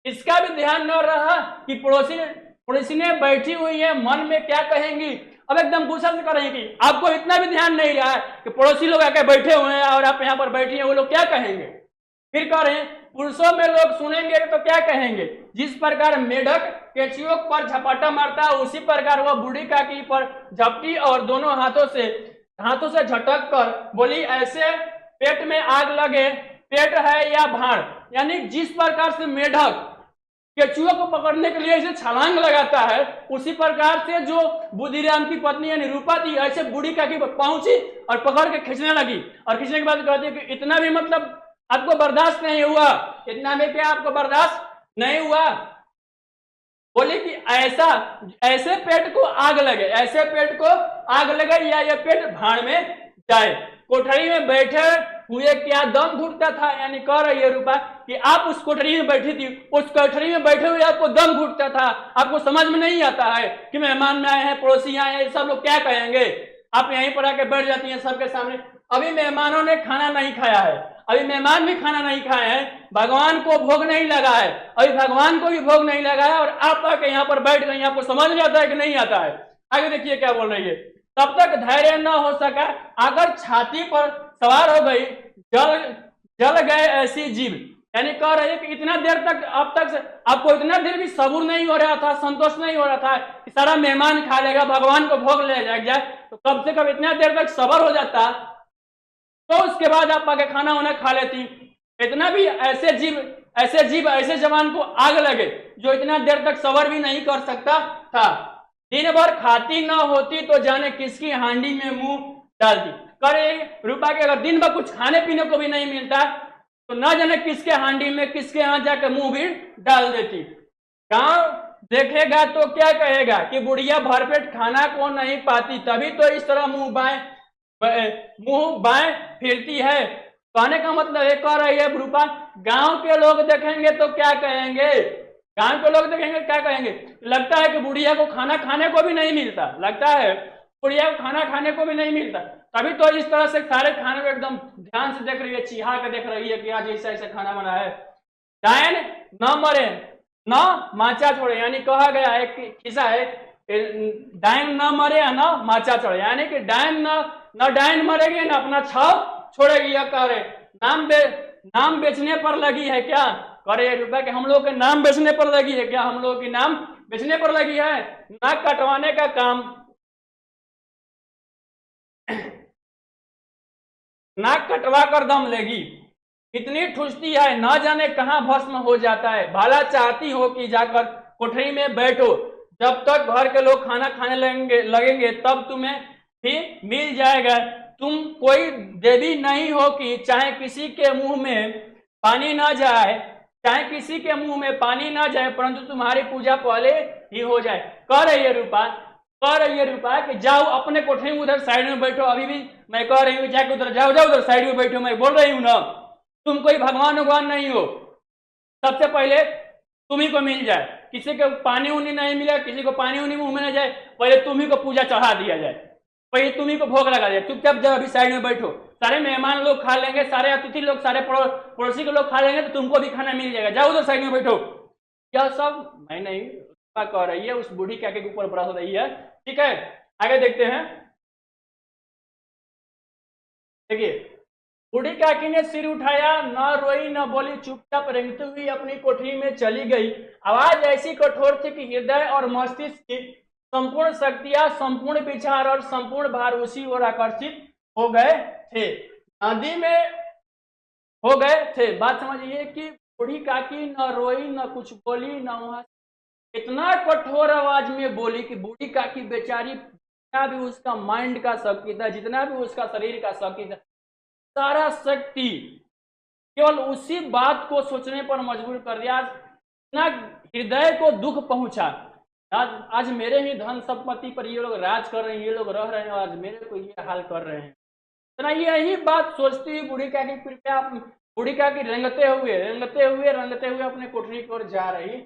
इसका भी ध्यान न रहा कि पड़ोसी ने बैठी हुई है, मन में क्या कहेंगी, अब एकदम गुस्सा से करेंगी। आपको इतना भी ध्यान नहीं रहा है कि पड़ोसी लोग आके बैठे हुए हैं और आप यहाँ पर बैठी हैं, वो लोग क्या कहेंगे। फिर कह रहे हैं पुरुषों में लोग सुनेंगे तो क्या कहेंगे, जिस प्रकार मेढक केंचुओं पर झपाटा मारता है उसी प्रकार वह बूढ़ी काकी पर झपटी और दोनों हाथों से झटक कर बोली, ऐसे पेट में आग लगे, पेट है या भाड़। यानी जिस प्रकार से मेढक केचुआ को पकड़ने के लिए ऐसे छलांग लगाता है, उसी प्रकार से जो बुद्धिराम की पत्नी यानी रूपा थी ऐसे बूढ़ी काकी पर पहुंची और पकड़ के खींचने लगी, और खींचने के बाद कहती है कि इतना भी मतलब आपको बर्दाश्त नहीं हुआ, इतना में क्या आपको बर्दाश्त नहीं हुआ। बोले कि ऐसे पेट को आग लगे, ऐसे पेट को आग लगे या ये पेट भाड़ में जाए। कोठरी में बैठे हुए क्या दम घुटता था, यानी कह रही है रूपा कि आप उस कोठरी में बैठी थी, उस कोठरी में बैठे हुए आपको दम घुटता था, आपको समझ में नहीं आता है कि मेहमान में आए हैं, पड़ोसी आए हैं, सब लोग क्या कहेंगे, आप यहीं पर आके बैठ जाती हैं सबके सामने। अभी मेहमानों ने खाना नहीं खाया है, अभी मेहमान भी खाना नहीं खाए हैं, भगवान को भोग नहीं लगा है, अभी भगवान को भी भोग नहीं लगा है, और आप आके यहाँ पर बैठ गई, आपको समझ में आता है कि नहीं आता है। आगे देखिए क्या बोल रही है, तब तक धैर्य न हो सका, अगर छाती पर सवार हो गई, जल गए ऐसी जीव। यानी कह रहे हैं कि इतना देर तक, अब तक आपको इतना देर भी सब्र नहीं हो रहा था, संतोष नहीं हो रहा था कि सारा मेहमान खा लेगा, भगवान को भोग ले जाए, तो कम से कम इतना देर तक सब्र हो जाता, तो उसके बाद आप आके खाना वाना खा लेती। इतना भी ऐसे जवान को आग लगे जो इतना देर तक सब्र भी नहीं कर सकता था। दिन भर खाती न होती तो जाने किसकी हांडी में मुंह डालती। करे रूपा के अगर दिन भर कुछ खाने पीने को भी नहीं मिलता तो न जाने किसके हांडी में, किसके यहाँ जाकर मुंह भी डाल देती। गांव देखेगा तो क्या कहेगा कि बुढ़िया भरपेट खाना को नहीं पाती, तभी तो इस तरह मुंह बाएं फिरती है। कहने का मतलब ये कह रही है रूपा, गांव के लोग देखेंगे तो क्या कहेंगे, गांव के लोग देखेंगे क्या कहेंगे। लगता है कि बुढ़िया को खाना खाने को भी नहीं मिलता, लगता है बुढ़िया को खाना खाने को भी नहीं मिलता। तभी तो इस तरह से सारे खाने को एकदम ध्यान से देख रही है, चिहा के देख रही है कि आज ऐसा ऐसा खाना बना है। डायन न मरे न माचा छोड़े, यानी कहा गया है कि किस्सा है, डायन न मरे न माचा छोड़े, यानी कि डायन न डायन मरेगी न अपना छाव छोड़ेगी। यह कह रहे नाम बेचने पर लगी है क्या, करे रुपए के हम लोग के नाम बेचने पर लगी है क्या, हम लोग की नाम बेचने पर लगी है। नाक कटवाने का काम, नाक कटवा कर दम लेगी, इतनी ठुसती है न जाने कहां भस्म हो जाता है। भाला चाहती हो कि जाकर कोठरी में बैठो, जब तक घर के लोग खाना खाने लगेंगे तब तुम्हें भी मिल जाएगा। तुम कोई देवी नहीं हो कि चाहे किसी के मुंह में पानी ना जाए, चाहे किसी के मुंह में पानी ना जाए, परंतु तुम्हारी पूजा पहले ही हो जाए। कह रही है रूपा कि जाओ अपने कोठरी में उधर साइड में बैठो। अभी भी मैं कह रही हूँ जाके उधर जाओ उधर साइड में बैठो, मैं बोल रही हूँ ना, तुम कोई भगवान नहीं हो। सबसे पहले तुम्ही को मिल जाए, किसी को पानी उनी नहीं मिले, किसी को पानी उनी मुंह में नहीं जाए, पहले तुम्ही को पूजा चढ़ा दिया जाए, पहले तुम्ही को भोग लगा दिया। चुपचाप जब अभी साइड में बैठो, सारे मेहमान लोग खा लेंगे, सारे अतिथि लोग, सारे पड़ोसी के लोग खा लेंगे, तो तुमको भी खाना मिल जाएगा, जाओ उधर साइड में बैठो। यह सब मैं नहीं कह रही है, उस बूढ़ी काके के ऊपर बरस रही है। ठीक है, आगे देखते हैं। देखिए, बूढ़ी काकी ने सिर उठाया, न रोई न बोली, चुपचाप रेंगती हुई अपनी कोठरी में चली गई। आवाज ऐसी कठोर थी कि हृदय और मस्तिष्क की संपूर्ण शक्तियां, संपूर्ण विचार और संपूर्ण भार उसी ओर आकर्षित हो गए थे, नदी में हो गए थे। बात समझिए कि बूढ़ी काकी न रोई न कुछ बोली, न वहां इतना कठोर आवाज में बोली कि बूढ़ी काकी बेचारी, जितना भी उसका माइंड का शक्ति था, जितना भी उसका शरीर का शक्ति था, सारा शक्ति केवल उसी बात को सोचने पर मजबूर कर दिया। इतना हृदय को दुख पहुंचा, आज मेरे ही धन संपत्ति पर ये लोग राज कर रहे हैं, ये लोग रह रहे हैं, आज मेरे को ये हाल कर रहे हैं। तो यही बात सोचती हुई बूढ़ी काकी कृपया बूढ़ी काकी रेंगते हुए अपने कोठरी की ओर जा रही।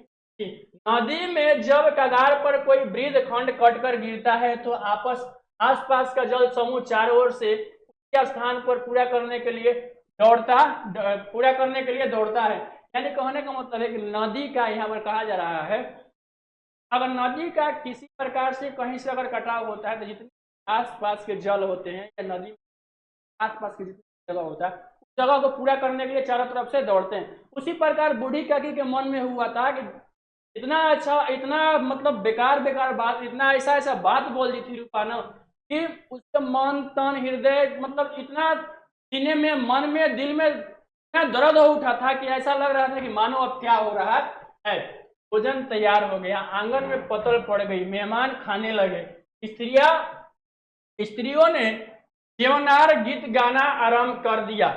नदी में जब कगार पर कोई वृद्ध खंड कटकर गिरता है तो आसपास का जल समूह चारों ओर से स्थान पर पूरा करने के लिए दौड़ता है। यानी कहने का मतलब है कि नदी का यहाँ पर कहा जा रहा है, अगर नदी का किसी प्रकार से कहीं से अगर कटाव होता है तो जितने आसपास के जल होते हैं या नदी आसपास की जितनी जगह होता है उस जगह को पूरा करने के लिए चारों तरफ से दौड़ते हैं। उसी प्रकार बूढ़ी काकी के मन में हुआ था कि इतना अच्छा, इतना मतलब बेकार बात, इतना ऐसा बात बोल दी थी रूपा ने कि उसके मन तन हृदय मतलब इतना सीने में, मन में, दिल में इतना दर्द हो उठा था कि ऐसा लग रहा था कि मानो अब क्या हो रहा है। भोजन तैयार हो गया, आंगन में पतल पड़ गई, मेहमान खाने लगे, स्त्रियों ने देवनार गीत गाना आरंभ कर दिया।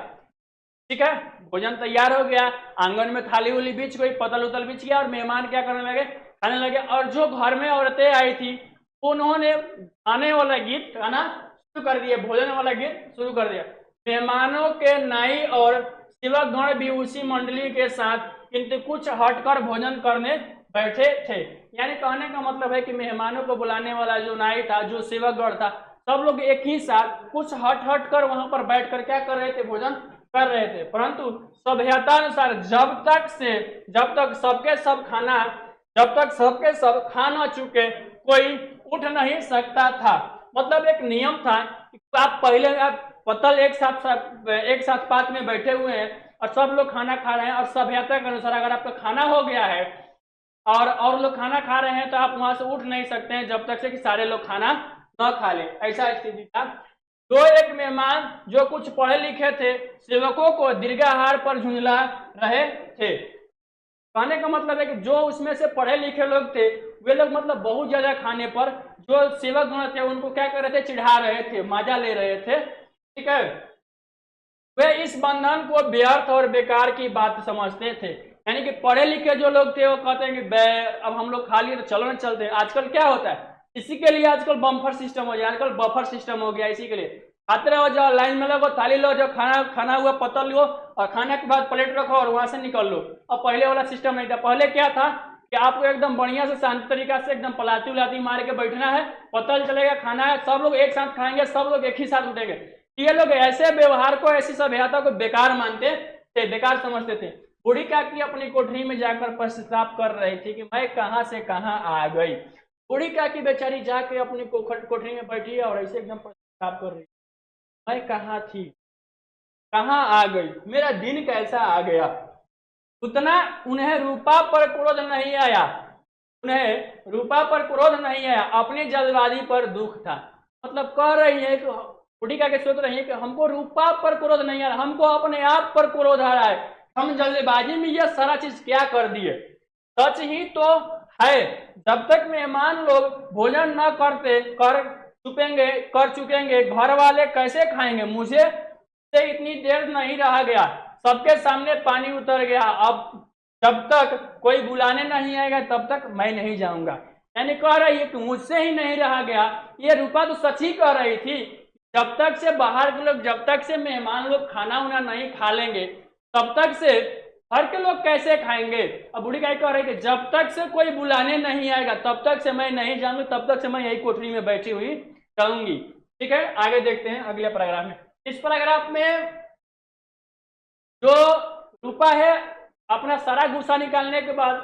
ठीक है, भोजन तैयार हो गया, आंगन में थाली उली बिछ गई, पतल उतल बिछ गया और मेहमान क्या करने लगे, खाने लगे। और जो घर में औरतें आई थी उन्होंने खाने वाला गीत गाना शुरू कर दिया, भोजन वाला गीत शुरू कर दिया। मेहमानों के नाई और सेवक गण भी उसी मंडली के साथ किंतु कुछ हटकर भोजन करने बैठे थे। यानी कहने का मतलब है कि मेहमानों को बुलाने वाला जो नाई था, जो सेवक गण था, सब लोग एक ही साथ कुछ हट कर वहां पर बैठकर क्या कर रहे थे, भोजन कर रहे थे। परंतु सभ्यतानुसार जब तक सबके सब खा न चुके कोई उठ नहीं सकता था। मतलब एक नियम था कि आप पहले पतल एक साथ पात में बैठे हुए हैं और सब लोग खाना खा रहे हैं, और सभ्यता के अनुसार अगर आपका खाना हो गया है और लोग खाना खा रहे हैं तो आप वहां से उठ नहीं सकते हैं जब तक से कि सारे लोग खाना न खा ले, ऐसा स्थिति था। दो एक मेहमान जो कुछ पढ़े लिखे थे सेवकों को दीर्घाहार पर झुंझला रहे थे। कहने का मतलब है कि जो उसमें से पढ़े लिखे लोग थे वे लोग मतलब बहुत ज्यादा खाने पर जो सेवक गण थे उनको क्या कर रहे थे, चिढ़ा रहे थे, मजा ले रहे थे। ठीक है, वे इस बंधन को व्यर्थ और बेकार की बात समझते थे। यानी कि पढ़े लिखे जो लोग थे वो कहते हैं कि अब हम लोग खा लिए तो चलो ना चलते हैं। आजकल क्या होता है, इसी के लिए आजकल बम्फर सिस्टम हो गया, आजकल बफर सिस्टम हो गया। इसी के लिए खाते रहो, जाओ लाइन में लगो, थाली लो, जो खाना हुआ पतल लो और खाने के बाद प्लेट रखो और वहां से निकल लो। अब पहले वाला सिस्टम नहीं था। पहले क्या था कि आपको एकदम बढ़िया से शांति तरीका से एकदम पलाती उलाती मार के बैठना है, पता चलेगा खाना है, सब लोग एक साथ खाएंगे, सब लोग एक ही साथ उठेंगे। ये लोग ऐसे व्यवहार को, ऐसी सभ्यता को बेकार मानते थे, बेकार समझते थे। बूढ़ी काकी अपनी कोठरी में जाकर पश्चाताप कर रही थी कि मैं कहां से कहां आ गई। बूढ़ी काकी बेचारी जाके अपनी कोठरी में बैठी और ऐसे एकदम पश्चाताप कर रही, मैं कहाँ थी, कहाँ आ गई, मेरा दिन कैसा आ गया। उतना उन्हें रूपा पर क्रोध नहीं आया, उन्हें रूपा पर क्रोध नहीं आया, अपनी जल्दबाजी पर दुख था। मतलब कह रही है कि बूढ़ी काकी सोच रही है कि हमको रूपा पर क्रोध नहीं आ रहा, हमको अपने आप पर क्रोध आ रहा है, हम जल्दबाजी में यह सारा चीज क्या कर दिए। सच ही तो है, जब तक मेहमान लोग भोजन न कर चुकेंगे घर वाले कैसे खाएंगे। मुझे से इतनी देर नहीं रहा गया, सबके सामने पानी उतर गया, अब जब तक कोई बुलाने नहीं आएगा तब तक मैं नहीं जाऊंगा। यानी कह रही है कि मुझसे ही नहीं रहा गया। ये रूपा तो सच ही कह रही थी, जब तक से बाहर के लोग, जब तक से मेहमान लोग खाना उना नहीं खा लेंगे तब तक से घर के लोग कैसे खाएंगे। अब बूढ़ी गाय कह रही है कि जब तक से कोई बुलाने नहीं आएगा तब तक से मैं नहीं जाऊंगी, तब तक से मैं यही कोठरी में बैठी हुई रहूंगी। ठीक है, आगे देखते हैं अगले पैराग्राफ में। इस पैराग्राफ में जो रूपा है अपना सारा गुस्सा निकालने के बाद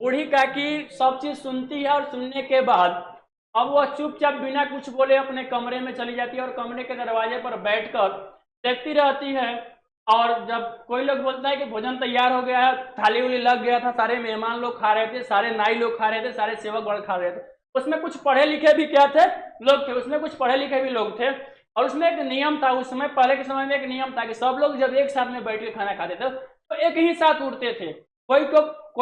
बूढ़ी काकी सब चीज सुनती है, और सुनने के बाद अब वह चुपचाप बिना कुछ बोले अपने कमरे में चली जाती है और कमरे के दरवाजे पर बैठकर देखती रहती है। और जब कोई लोग बोलता है कि भोजन तैयार हो गया है, थाली उली लग गया था, सारे मेहमान लोग खा रहे थे, सारे नाई लोग खा रहे थे, सारे सेवक गण खा रहे थे, उसमें कुछ पढ़े लिखे भी क्या थे लोग थे, उसमें कुछ पढ़े लिखे भी लोग थे। और उसमें एक नियम था, उस समय पहले के समय में एक नियम था कि सब लोग जब एक साथ में बैठ के खाना खाते थे तो एक ही साथ उठते थे। कोई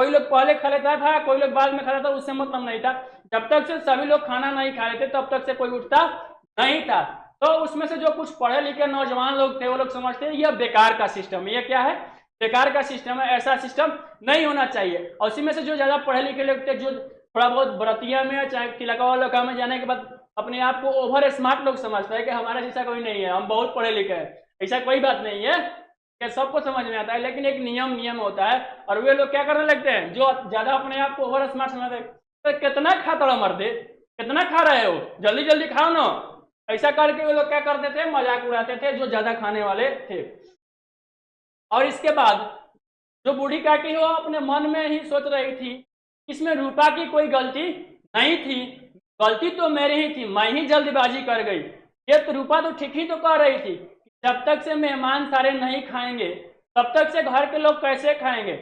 लोग पहले खा लेता था, कोई लोग बाद में खा लेता था, उससे मतलब नहीं था। जब तक से सभी लोग खाना नहीं खा रहे थे तब तक से कोई उठता नहीं था। तो उसमें से जो कुछ पढ़े लिखे नौजवान लोग थे वो लोग समझते हैं यह बेकार का सिस्टम है, यह क्या है, बेकार का सिस्टम है, ऐसा सिस्टम नहीं होना चाहिए। और उसी में से जो ज्यादा पढ़े लिखे लोग थे, जो थोड़ा बहुत बरतिया में चाहे तिलका वालका में जाने के बाद अपने आप को ओवर स्मार्ट लोग समझते हैं कि हमारा जैसा कोई नहीं है, हम बहुत पढ़े लिखे हैं, ऐसा कोई बात नहीं है, कि सबको समझ में आता है, लेकिन एक नियम होता है। और वे लोग क्या करने लगते हैं, जो ज्यादा अपने आप को ओवर स्मार्ट समझते हैं, तो कितना खाता रहा मर्दे, कितना खा रहे हो, जल्दी जल्दी खाओ ना, ऐसा करके वो लोग क्या करते थे, मजाक उड़ाते थे जो ज्यादा खाने वाले थे। और इसके बाद जो बूढ़ी काकी हो अपने मन में ही सोच रही थी, इसमें रूपा की कोई गलती नहीं थी, गलती तो मेरी ही थी, मैं ही जल्दबाजी कर गई। ये तो रूपा तो ठीक ही तो कह रही थी, जब तक से मेहमान सारे नहीं खाएंगे तब तक से घर के लोग कैसे खाएंगे,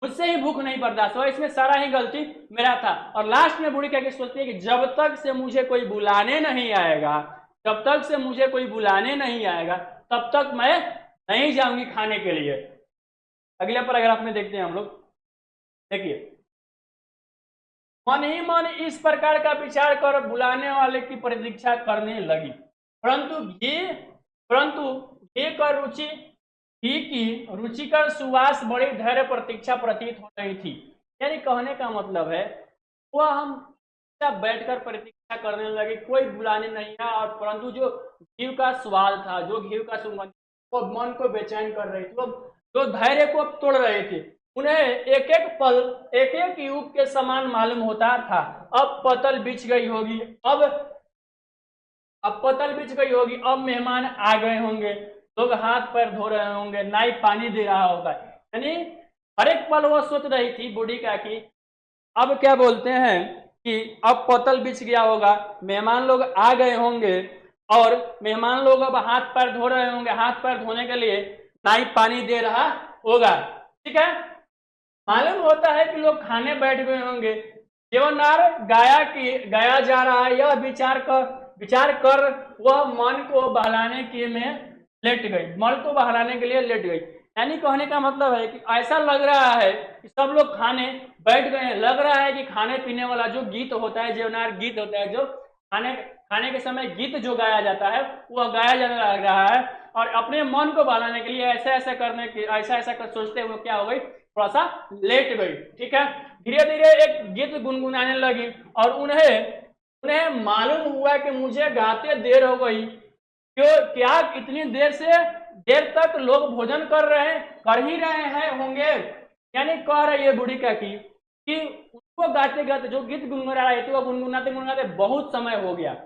मुझसे ही भूख नहीं बर्दाश्त हुआ, इसमें सारा ही गलती मेरा था। और लास्ट में बूढ़ी काकी सोचती है कि जब तक से मुझे कोई बुलाने नहीं आएगा, जब तक से मुझे कोई बुलाने नहीं आएगा तब तक मैं नहीं जाऊंगी खाने के लिए। अगले पैराग्राफ में देखते हैं हम लोग। देखिए, मन ही मन इस प्रकार का विचार कर बुलाने वाले की प्रतीक्षा करने लगी, परंतु घी कर रुचि, घी की रुचिकर सुवास बड़ी धैर्य प्रतीक्षा प्रतीत हो रही थी। यानी कहने का मतलब है वह हम बैठकर प्रतीक्षा करने लगे, कोई बुलाने नहीं है, और परंतु जो घी का स्वाद था, जो घी का सुगंध, वो मन को बेचैन कर रही थी, वो जो धैर्य को तोड़ रहे थे। उन्हें एक एक पल एक एक युग के समान मालूम होता था। अब पतल बिछ गई होगी, अब पतल बिछ गई होगी, अब मेहमान आ गए होंगे, लोग हाथ पैर धो रहे होंगे, नाई पानी दे रहा होगा। यानी हर एक पल वो सोच रही थी बूढ़ी काकी, अब क्या बोलते हैं कि अब पतल बिछ गया होगा, मेहमान लोग आ गए होंगे, और मेहमान लोग अब हाथ पैर धो रहे होंगे, हाथ पैर धोने के लिए नाई पानी दे रहा होगा। ठीक है, मालूम होता है कि लोग खाने बैठ गए होंगे। देवनार गाया जा रहा है, यह विचार कर वह मन को बहलाने के में लेट गई, मन को बहलाने के लिए लेट गई। यानी कहने का मतलब है कि ऐसा लग रहा है कि सब लोग खाने बैठ गए हैं, लग रहा है कि खाने पीने वाला जो गीत होता है, जेवनार गीत होता है, जो खाने के समय गीत जो गाया जाता है वह गाया जाने लग रहा है। और अपने मन को बहलाने के लिए ऐसा कर सोचते हुए क्या हो गई, थोड़ा सा लेट गई। ठीक है, धीरे धीरे एक गीत गुनगुनाने लगी, और उन्हें मालूम हुआ कि मुझे गाते देर हो गई, क्यों, क्या इतनी देर तक लोग भोजन कर ही रहे हैं होंगे। यानी कह रही है बूढ़ी काकी कि वो गाते गाते जो गीत गुनगुना रहे थे वो गुनगुनाते गुनगुनाते बहुत समय हो गया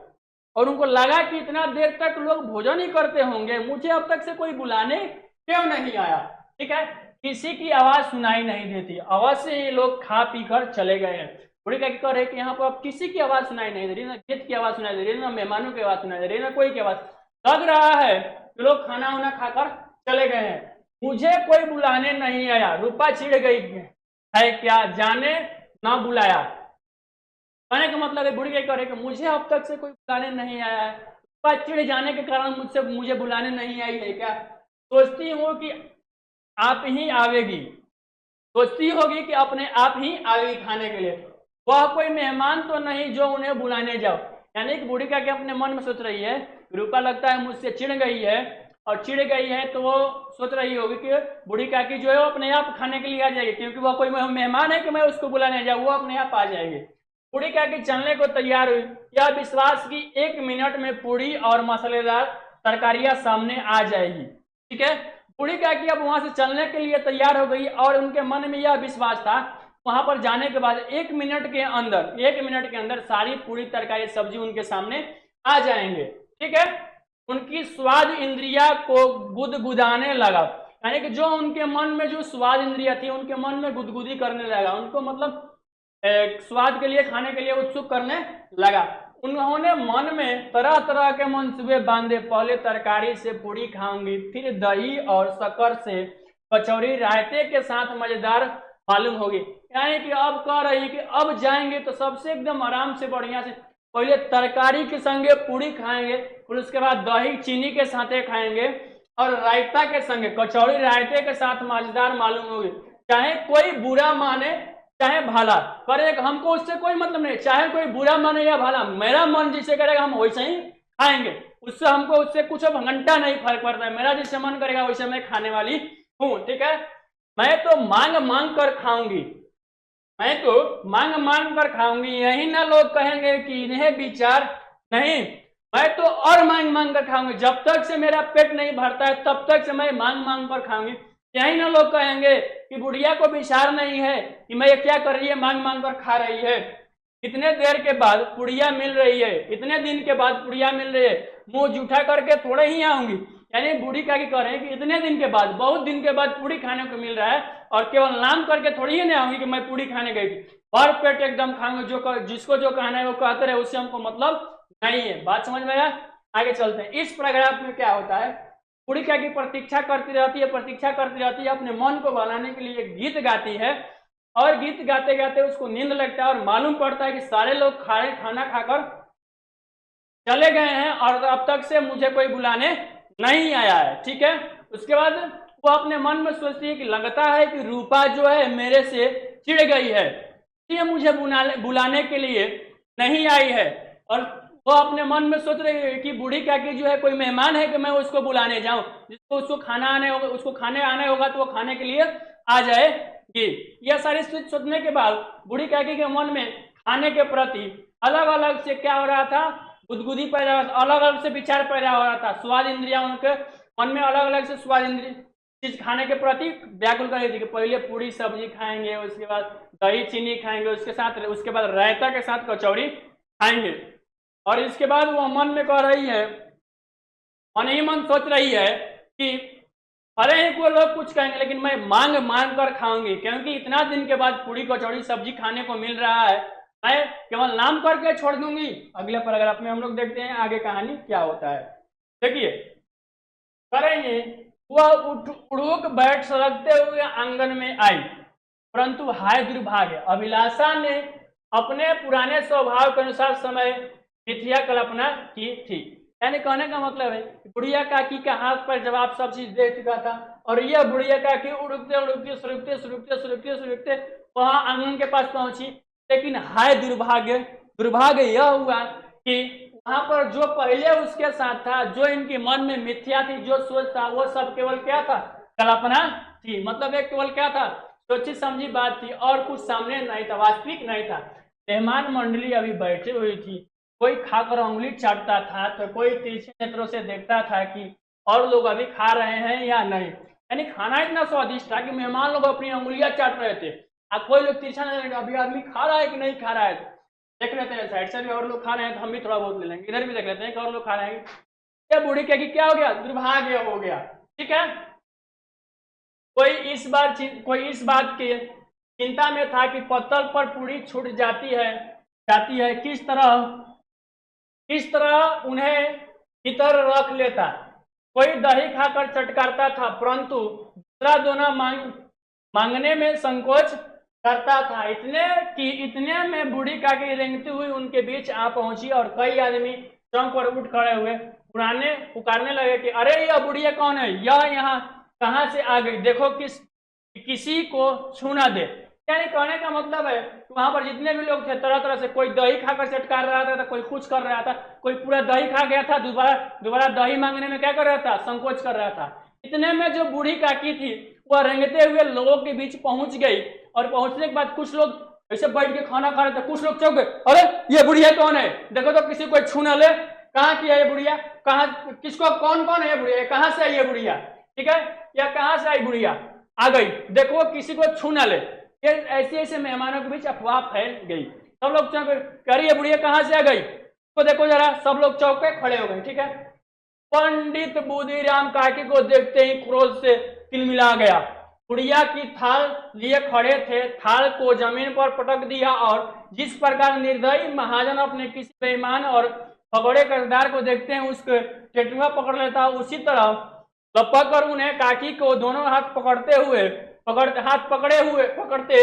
और उनको लगा कि इतना देर तक लोग भोजन ही करते होंगे, मुझे अब तक से कोई बुलाने क्यों नहीं आया। ठीक है, किसी की आवाज सुनाई नहीं देती, अवश्य ही लोग खा पी कर चले गए हैं। बूढ़ी काकी कह रहे कि यहाँ पर अब किसी की आवाज सुनाई नहीं दे रही, ना गीत की आवाज सुनाई दे रही, ना मेहमानों की आवाज सुनाई दे रही, ना कोई की आवाज। लग रहा है कि लोग खाना वाना खाकर चले गए हैं, मुझे कोई बुलाने नहीं आया। रूपा चिढ़ गई है क्या, जाने ना बुलाया। कहने का मतलब है बूढ़ी कह रहे कि मुझे अब तक से कोई बुलाने नहीं आया है, रूपा चिढ़ जाने के कारण मुझे बुलाने नहीं आई है क्या। सोचती हूँ कि आप ही आवेगी, सोचती होगी कि अपने आप ही आवेगी खाने के लिए, वह कोई मेहमान तो नहीं जो उन्हें बुलाने जाओ। यानी कि बूढ़ी का अपने मन में सोच रही है, रूपा लगता है मुझसे चिढ़ गई है, और चिढ़ गई है तो वो सोच रही होगी कि बूढ़ी काकी जो है वो अपने आप खाने के लिए आ जाएगी, क्योंकि वह कोई मेहमान है कि मैं उसको बुलाने जाऊँ, वो अपने आप आ जाएगी। बूढ़ी काकी चलने को तैयार हुई, यह विश्वास की 1 मिनट में पूरी और मसालेदार तरकारियां सामने आ जाएगी। ठीक है, बूढ़ी काकी अब वहां से चलने के लिए तैयार हो गई और उनके मन में यह विश्वास था वहां पर जाने के बाद 1 मिनट के अंदर सारी पूरी तरकारी सब्जी उनके सामने आ जाएंगे। ठीक है, उनकी स्वाद इंद्रिया को गुदगुदाने लगा, यानी कि जो उनके मन में जो स्वाद इंद्रिया थी उनके मन में गुदगुदी करने लगा, उनको मतलब स्वाद के लिए खाने के लिए उत्सुक करने लगा। उन्होंने मन में तरह तरह के मंसूबे बांधे, पहले तरकारी से पूरी खाऊंगी, फिर दही और शक्कर से कचौड़ी रायते के साथ मजेदार मालूम होगी। यानी कि अब कह रही कि अब जाएंगे तो सबसे एकदम आराम से बढ़िया से पहले तरकारी के संगे पूरी खाएंगे, फिर उसके बाद दही चीनी के साथ खाएंगे और रायता के संगे कचौड़ी रायते के साथ मजेदार मालूम होगी। चाहे कोई बुरा माने चाहे भला करे, हमको उससे कोई मतलब नहीं, चाहे कोई बुरा माने या भला, मेरा मन जिसे करेगा हम वैसे ही खाएंगे, उससे कुछ घंटा नहीं फर्क पड़ता है, मेरा जैसे मन करेगा वैसे मैं खाने वाली हूँ। ठीक है, मैं तो मांग मांग कर खाऊंगी, मैं तो मांग मांग कर खाऊंगी, यही ना लोग कहेंगे कि इन्हें विचार नहीं, मैं तो और मांग मांग कर खाऊंगी, जब तक से मेरा पेट नहीं भरता है तब तक से मैं मांग मांग कर खाऊंगी। यही ना लोग कहेंगे कि बुढ़िया को विचार नहीं है कि मैं क्या कर रही है, मांग मांग कर खा रही है। इतने देर के बाद पुड़िया मिल रही है, इतने दिन के बाद पुड़िया मिल रही है, मुंह जूठा करके थोड़े ही आऊंगी। यानी बूढ़ी काकी कह रहे हैं कि इतने दिन के बाद, बहुत दिन के बाद पूरी खाने को मिल रहा है और केवल नाम करके थोड़ी ही नहीं आऊंगी कि मैं पूरी खाने गई थी, भर पेट एकदम खाऊंगी, जिसको जो कहना है वो कहते रहे, उससे हमको मतलब नहीं है। बात समझ में आया, आगे चलते हैं। इस पैराग्राफ में क्या होता है, बूढ़ी काकी प्रतीक्षा करती रहती है, अपने मन को बहलाने के लिए गीत गाती है और गीत गाते गाते उसको नींद लगता है और मालूम पड़ता है कि सारे लोग खाना खाकर चले गए हैं और अब तक से मुझे कोई बुलाने नहीं आया है। ठीक है, उसके बाद वो अपने मन में सोचती है कि लगता है कि रूपा जो है मेरे से चिढ़ गई है, इसलिए मुझे बुलाने के लिए नहीं आई है, और वो अपने मन में सोच रही है कि बूढ़ी काकी जो है कोई मेहमान है कि मैं उसको बुलाने जाऊं, जिसको उसको खाना आने होगा, उसको खाने आने होगा तो वो खाने के लिए आ जाएगी। यह सारी सोचने के बाद बूढ़ी काकी के मन में खाने के प्रति अलग अलग से क्या हो रहा था, गुदगुदी पैदा हो रहा था, अलग अलग से विचार पैदा हो रहा था, स्वाद इंद्रिया उनके मन में अलग अलग से स्वाद इंद्रिय चीज खाने के प्रति व्याकुल कर रही थी कि पहले पूरी सब्जी खाएंगे, उसके बाद दही चीनी खाएंगे, उसके बाद रायता के साथ कचौड़ी खाएंगे, और इसके बाद वो मन में कह रही है, मन ही मन सोच रही है कि अरे ही कोई लोग कुछ कहेंगे लेकिन मैं मांग मांग कर खाऊंगी, क्योंकि इतना दिन के बाद पूरी कचौड़ी सब्जी खाने को मिल रहा है, मैं केवल नाम करके छोड़ दूंगी। अगले पैराग्राफ में हम लोग देखते हैं आगे कहानी क्या होता है। देखिए, करेंगे वह उड़ूक बैठ सड़कते हुए आंगन में आई, परंतु हाय दुर्भाग्य, अभिलाषा ने अपने पुराने स्वभाव के अनुसार समय मिथ्या कल्पना की थी। यानी कहने का मतलब है बुढ़िया काकी का हाथ पर जवाब सब चीज दे चुका था और यह बुढ़िया काकी उड़कते उड़कते सुरकते वहां आंगन के पास पहुंची, लेकिन हाय दुर्भाग्य, दुर्भाग्य यह हुआ कि वहां पर जो पहले उसके साथ था, जो इनके मन में मिथ्या थी, जो सोच था, वो सब केवल क्या था, कल्पना थी। मतलब एक केवल क्या था, सोची समझी बात थी और कुछ सामने नहीं था, वास्तविक नहीं था। मेहमान मंडली अभी बैठी हुई थी, कोई खाकर उंगली चाटता था तो कोई तिरछे नेत्रों से देखता था कि और लोग अभी खा रहे हैं या नहीं। यानी खाना इतना स्वादिष्ट था कि मेहमान लोग अपनी उंगलियां चाट रहे थे कोई लोग तिरछा नजर लगे, अभी आदमी खा रहा है कि नहीं खा रहा है, देख लेते हैं साइड से भी और लोग खा रहे हैं तो हम भी थोड़ा बहुत ले लेंगे, इधर भी देख लेते हैं कि और लोग खा रहे हैं। क्या बूढ़ी क्या कि क्या हो गया, दुर्भाग्य हो गया। ठीक है, कोई इस बात की चिंता में था कि पत्तल पर पूरी छूट जाती है, किस तरह उन्हें भीतर रख लेता। कोई दही खाकर चटकारता था, परंतु दूसरा दोना मांगने में संकोच करता था। इतने में बूढ़ी काकी रेंगती हुई उनके बीच आ पहुंची और कई आदमी चौंक पर उठ खड़े हुए पुकारने लगे कि अरे यह बुढ़िया कौन है, यह यहाँ कहां से आ गई, देखो किसी को छू ना दे। यानी कहने का मतलब है वहां पर जितने भी लोग थे तरह तरह से, कोई दही खाकर चटकार रहा था, कोई कुछ कर रहा था, कोई पूरा दही खा गया था, दोबारा दही मांगने में क्या कर रहा था, संकोच कर रहा था। इतने में जो बूढ़ी काकी थी वह रेंगते हुए लोगों के बीच पहुंच गई, और पहुंचने के बाद कुछ लोग ऐसे बैठ के खाना खा रहे थे, कुछ लोग चौंक गए, अरे ये बुढ़िया कौन है, देखो तो किसी को छू न ले, कहाँ की है ये बुढ़िया, कहाँ किसको कौन कौन है ये बुढ़िया, कहाँ से आई ये बुढ़िया, ठीक है, या कहाँ से आई बुढ़िया आ गई, देखो किसी को छू न ले। ये ऐसे मेहमानों के बीच अफवाह फैल गई, सब लोग चौंक कह रही है बुढ़िया कहाँ से आ गई, तो देखो जरा, सब लोग चौंक के खड़े हो गए। ठीक है, पंडित बुद्धिराम काकी को देखते ही क्रोध से तिलमिला गया, बुढ़िया की थाल लिए खड़े थे, थाल को जमीन पर पटक दिया और जिस प्रकार निर्दयी महाजन अपने किसी बेईमान और भगोड़े कर्जदार को देखते हैं उसके टेटुआ पकड़ लेता, उसी तरह लपक कर उन्हें काकी को दोनों हाथ पकड़ते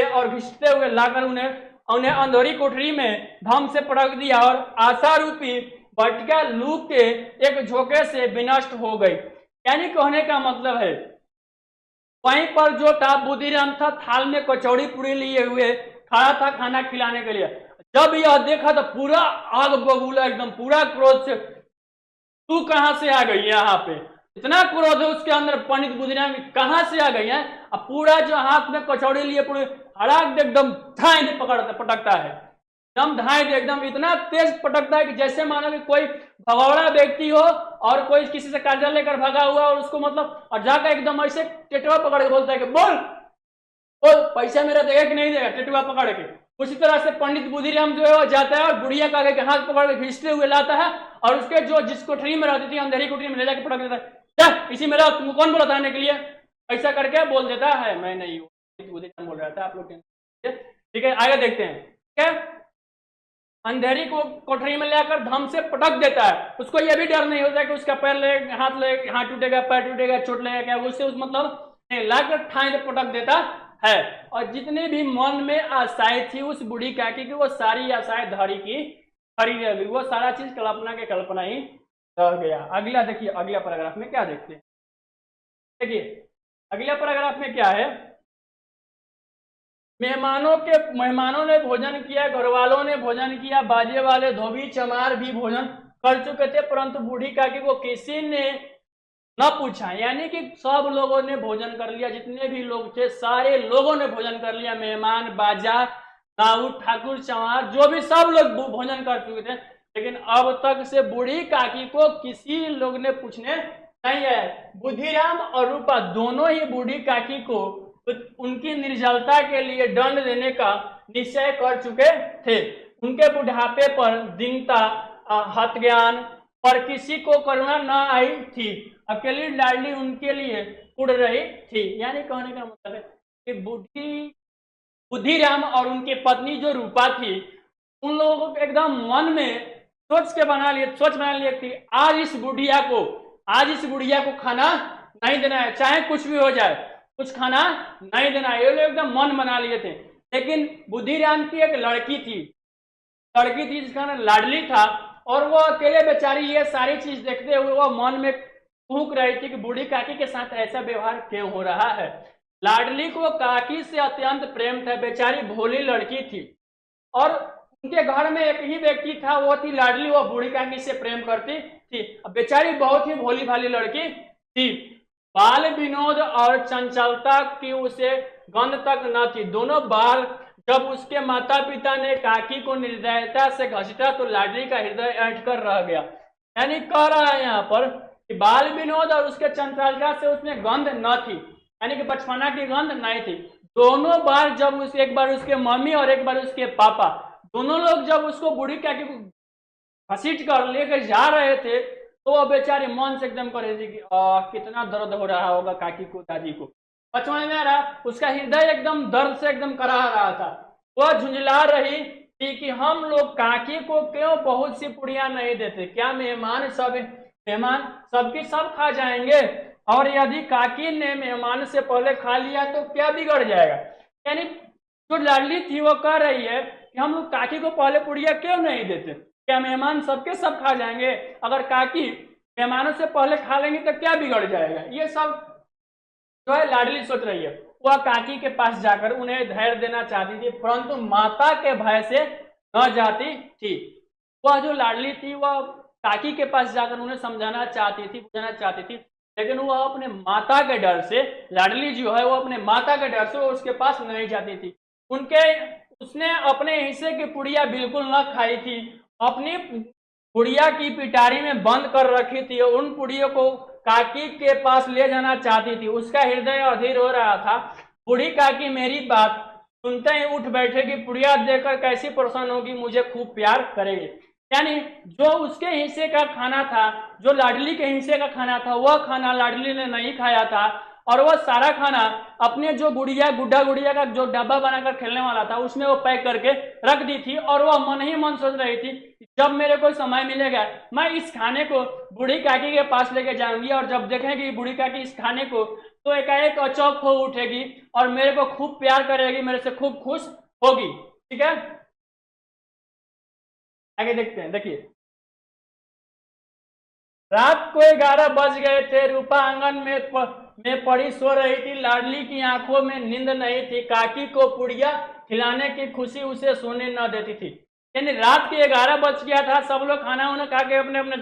और घिसते हुए लाकर उन्हें अंधेरी कोठरी में धम से पटक दिया और आशा रूपी बटका लू के एक झोंके से विनष्ट हो गई। यानी कहने का मतलब है वहीं पर जो था बुद्धिराम था, थाल में कचौड़ी पूरी लिए हुए खड़ा था खाना खिलाने के लिए। जब यह देखा तो पूरा आग बबूला, एकदम पूरा क्रोध से, तू कहां से आ गई यहाँ पे, इतना क्रोध है उसके अंदर, पंडित बुद्धिराम कहां से आ गई है, अब पूरा जो हाथ में कचौड़ी लिए पूरे हड़ाक एकदम धाए पटकता है, एकदम धाए एकदम इतना तेज पटकता है कि जैसे मानो कि कोई भगौड़ा व्यक्ति हो और कोई किसी से कर्जा लेकर भागा हुआ और उसको मतलब और जाकर एकदम ऐसे टेटुआ पकड़ के बोलता है कि बोल पैसा मेरा देगा कि नहीं देगा, टेटुआ पकड़ के। उसी तरह से पंडित बुद्धिराम जो है वो जाता है और बुढ़िया का हाथ पकड़ के खींचते हुए लाता है और उसके जो जिस कोठरी में रहती थी अंधेरी कोठरी में ले जाकर पटक देता है, इसी में रहो, तुमको कौन बोला था आने के लिए, ऐसा करके बोल देता है, मैं नहीं हूँ, बुद्धिराम बोल रहा था, आप लोग ठीक है। आगे देखते हैं, ठीक है, अंधेरी को कोठरी में लेकर धम से पटक देता है, उसको यह भी डर नहीं होता कि उसका हाथ टूटेगा, पैर टूटेगा, चोट लगेगा क्या, उससे उस मतलब लाकर ठाई से पटक देता है। और जितने भी मन में आशाएं थी उस बूढ़ी काकी की, वो सारी आशाएं धरी की खड़ी रह गई, वो सारा चीज कल्पना ही रह गया। अगला देखिए, अगला पैराग्राफ में क्या देखते हैं, देखिए अगला पैराग्राफ में क्या है, मेहमानों ने भोजन किया, घर वालों ने भोजन किया, बाजे वाले धोबी चमार भी भोजन कर चुके थे, परंतु बूढ़ी काकी को किसी ने न पूछा। यानी कि सब लोगों ने भोजन कर लिया, जितने भी लोग थे सारे लोगों ने भोजन कर लिया, मेहमान बाजा नाऊ ठाकुर चमार जो भी सब लोग भोजन कर चुके थे, लेकिन अब तक से बूढ़ी काकी को किसी लोग ने पूछने नहीं है। बुद्धिराम और रूपा दोनों ही बूढ़ी काकी को उनकी निर्जलता के लिए दंड देने का निश्चय कर चुके थे। उनके बुढ़ापे पर दीनता, हत ज्ञान पर किसी को करुणा न आई थी, अकेली लाडली उनके लिए उड़ रही थी। यानी कहने का मतलब है कि बुद्धिराम और उनकी पत्नी जो रूपा थी, उन लोगों को एकदम मन में सोच बना लिए कि आज इस बुढ़िया को खाना नहीं देना है, चाहे कुछ भी हो जाए, कुछ खाना नहीं देना है, ये लोग एकदम मन बना लिए थे। लेकिन बुद्धिराम की एक लड़की थी जिसका नाम लाडली था, और वो अकेले बेचारी ये सारी चीज देखते हुए वो मन में फूंक रही थी कि बूढ़ी काकी के साथ ऐसा व्यवहार क्यों हो रहा है। लाडली को काकी से अत्यंत प्रेम था, बेचारी भोली लड़की थी, और उनके घर में एक ही व्यक्ति था, वो थी लाडली, वो बूढ़ी काकी से प्रेम करती थी। बेचारी बहुत ही भोली भाली लड़की थी, बाल विनोद और चंचलता की उसे गंध तक न थी। दोनों बार जब उसके माता पिता ने काकी को निर्दयता से घसीटा तो लाडली का हृदय ऐंठ कर रह गया। यानी कह रहा है यहाँ पर कि बाल विनोद और उसके चंचलता से उसमें गंध न थी, यानी कि बचपना की गंध नहीं थी। दोनों बार जब उस एक बार उसके मम्मी और एक बार उसके पापा दोनों लोग जब उसको बूढ़ी काकी को घसीट कर लेकर जा रहे थे तो वह बेचारी मन से एकदम कर रही थी कि कितना दर्द हो रहा होगा काकी को, दादी को। समझ में आ रहा, उसका हृदय एकदम दर्द से एकदम कराह रहा था। वह झुंझला रही थी कि हम लोग काकी को क्यों बहुत सी पुड़िया नहीं देते, क्या मेहमान सबकी सब खा जाएंगे, और यदि काकी ने मेहमान से पहले खा लिया तो क्या बिगड़ जाएगा। यानी जो लाडली थी वो कह रही है कि हम लोग काकी को पहले पुड़िया क्यों नहीं देते, क्या मेहमान सबके सब खा जाएंगे, अगर काकी मेहमानों से पहले खा लेंगे तो क्या बिगड़ जाएगा। ये सब जो है लाडली सोच रही है। वह काकी के पास जाकर उन्हें धैर्य देना चाहती थी, परंतु माता के भय से न जाती थी। वह जो लाडली थी वह काकी के पास जाकर उन्हें समझाना चाहती थी, बुझाना चाहती थी, लेकिन वह अपने माता के डर से, लाडली जो है वो अपने माता के डर से वो उसके पास नहीं जाती थी। उसने अपने हिस्से की पुड़िया बिल्कुल न खाई थी, अपनी पुड़िया की पिटारी में बंद कर रखी थी। उन पुड़ियों को काकी के पास ले जाना चाहती थी। उसका हृदय अधीर हो रहा था। बूढ़ी काकी मेरी बात सुनते ही उठ बैठेगी, पुड़िया देकर कैसी प्रसन्न होगी, मुझे खूब प्यार करेगी। यानी जो उसके हिस्से का खाना था, जो लाडली के हिस्से का खाना था, वह खाना लाडली ने नहीं खाया था, और वह सारा खाना अपने जो गुड्डा गुड़िया का जो डब्बा बनाकर खेलने वाला था उसमें वो पैक करके रख दी थी। और वह मन ही मन सोच रही थी जब मेरे को समय मिलेगा मैं इस खाने को बूढ़ी काकी के पास लेके जाऊंगी, और जब देखेंगी बूढ़ी काकी इस खाने को तो एकाएक अचौक हो उठेगी और मेरे को खूब प्यार करेगी, मेरे से खूब खुश होगी। ठीक है, आगे देखते हैं। देखिए, रात को 11 बज गए थे। रूपा आंगन में पड़ी सो रही थी। लाडली की आंखों में नींद नहीं थी। काकी को पुड़िया खिलाने की खुशी उसे सोने न देती थी। यानी रात के 11 बज गया था, सब लोग खाना उन्हें खा के अपने अपने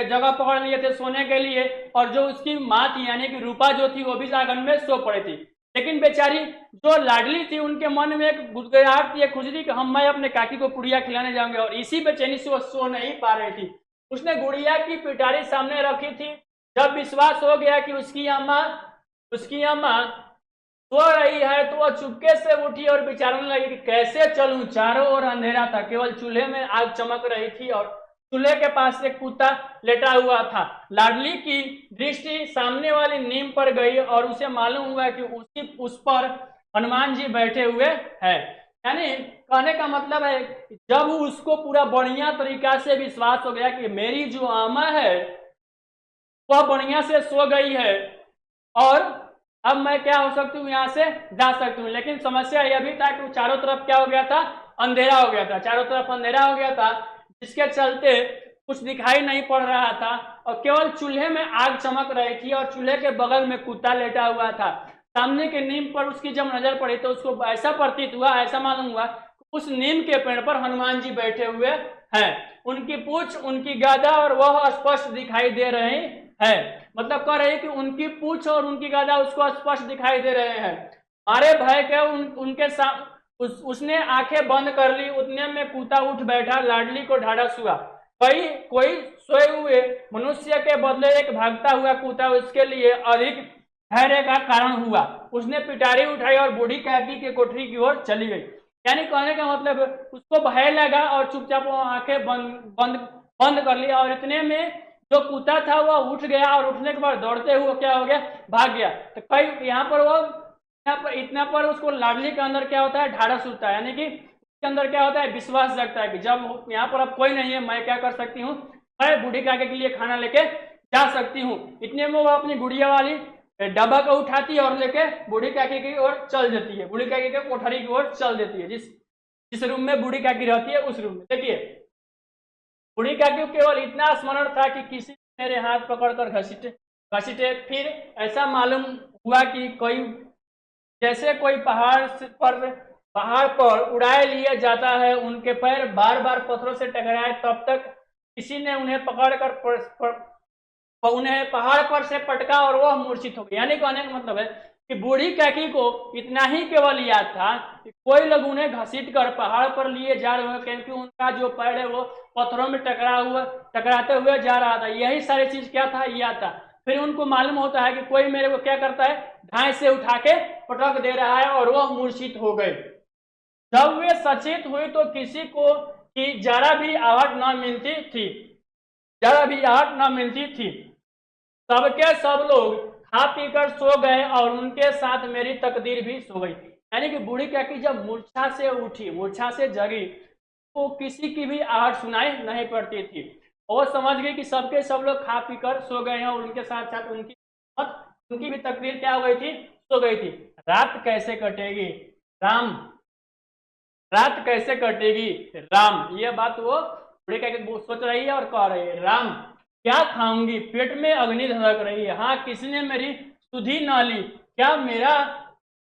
जगह पकड़ लिए थे सोने के लिए, और जो उसकी माँ थी यानी कि रूपा जो थी वो भी आंगन में सो पड़ी थी। लेकिन बेचारी जो लाडली थी उनके मन में एक गुदगुदाहट थी, एक खुशी थी कि मैं अपने काकी को पुड़िया खिलाने जाऊंगे, और इसी बेचैनी से वो सो नहीं पा रही थी। उसने गुड़िया की पिटारी सामने रखी थी। जब विश्वास हो गया कि उसकी अम्मा सो रही है तो वह चुपके से उठी और विचारने लगी कि कैसे चलूं। चारों ओर अंधेरा था, केवल चूल्हे में आग चमक रही थी और चूल्हे के पास एक कुत्ता लेटा हुआ था। लाडली की दृष्टि सामने वाली नीम पर गई और उसे मालूम हुआ कि उस पर हनुमान जी बैठे हुए हैं। यानी कहने का मतलब है जब उसको पूरा बढ़िया तरीका से विश्वास हो गया कि मेरी जो अम्मा है वह बढ़िया से सो गई है और अब मैं क्या हो सकती हूँ, यहाँ से जा सकती हूँ। लेकिन समस्या यह भी था कि चारों तरफ क्या हो गया था, अंधेरा हो गया था। चारों तरफ अंधेरा हो गया था जिसके चलते कुछ दिखाई नहीं पड़ रहा था और केवल चूल्हे में आग चमक रही थी और चूल्हे के बगल में कुत्ता लेटा हुआ था। सामने के नीम पर उसकी जब नजर पड़ी तो उसको ऐसा प्रतीत हुआ, ऐसा मालूम हुआ उस नीम के पेड़ पर हनुमान जी बैठे हुए हैं। उनकी पूंछ, उनकी गदा और वह स्पष्ट दिखाई दे रहे हैं। मतलब कह रहे हैं कि उनकी पूंछ और उनकी गदा उसको स्पष्ट दिखाई दे रहे हैं। मारे भय के उनके उसने आंखें बंद कर ली। उतने में कुत्ता उठ बैठा। लाडली को ढाढ़स हुआ। कोई सोए हुए मनुष्य के बदले एक भागता हुआ कुत्ता उसके लिए अधिक धैर्य का कारण हुआ। उसने पिटारी उठाई और बूढ़ी काकी के कोठरी की ओर चली गई। यानी कहने का मतलब उसको भय लगा और चुपचाप वो आंखें बंद कर ली और इतने में जो कुत्ता था वह उठ गया और उठने के बाद दौड़ते हुए क्या हो गया, भाग गया। तो कई यहाँ पर इतना पर उसको लाडली के अंदर क्या होता है, ढाढ़स उठता है। यानी कि उसके अंदर क्या होता है, विश्वास जगता है कि जब यहाँ पर अब कोई नहीं है मैं क्या कर सकती हूँ, मैं बूढ़ी काके के लिए खाना लेके जा सकती हूँ। इतने में वो अपनी गुड़िया वाली डब्बा को उठाती है और लेके बूढ़ी काकी की ओर चल देती है। बूढ़ी काकी के कोठरी की ओर चल देती है। जिस रूम में बूढ़ी काकी रहती है उस रूम में। देखिए, बूढ़ी काकी केवल इतना स्मरण था कि किसी ने मेरे हाथ पकड़कर घसीटे। फिर ऐसा मालूम हुआ कि जैसे कोई पहाड़ पर उड़ाए लिए जाता है। उनके पैर बार बार पत्थरों से टकराए, तब तक किसी ने उन्हें पकड़कर उन्हें पहाड़ पर से पटका और वह मूर्छित हो गई। यानी कहने का मतलब है कि बूढ़ी काकी को इतना ही केवल याद था कि कोई लोग उन्हें घसीट कर पहाड़ पर लिए जा रहे हैं, क्योंकि उनका जो पैर है वो पत्थरों में टकराते हुए जा रहा था। यही सारी चीज क्या था, याद था। फिर उनको मालूम होता है कि कोई मेरे को क्या करता है, ढाई से उठा के पटक दे रहा है और वह मूर्छित हो गए। जब वे सचेत हुए तो किसी को कि जरा भी आहट न मिलती थी, जरा भी आहट न मिलती थी। सबके सब लोग खा पीकर सो गए और उनके साथ मेरी तकदीर भी सो गई। यानी कि बूढ़ी क्या कि जब मूर्छा से उठी, मूर्छा से जगी, तो किसी की भी आहट सुनाई नहीं पड़ती थी। और समझ गई कि सबके सब लोग खा पीकर सो गए हैं और उनके साथ साथ उनकी भी तकदीर क्या हो गई थी, सो गई थी। रात कैसे कटेगी राम, रात कैसे कटेगी राम, ये बात वो बूढ़ी क्या सोच रही है और कह रही है, राम क्या खाऊंगी, पेट में अग्नि धड़क रही है। हाँ, किसने मेरी सुधि न ली, क्या मेरा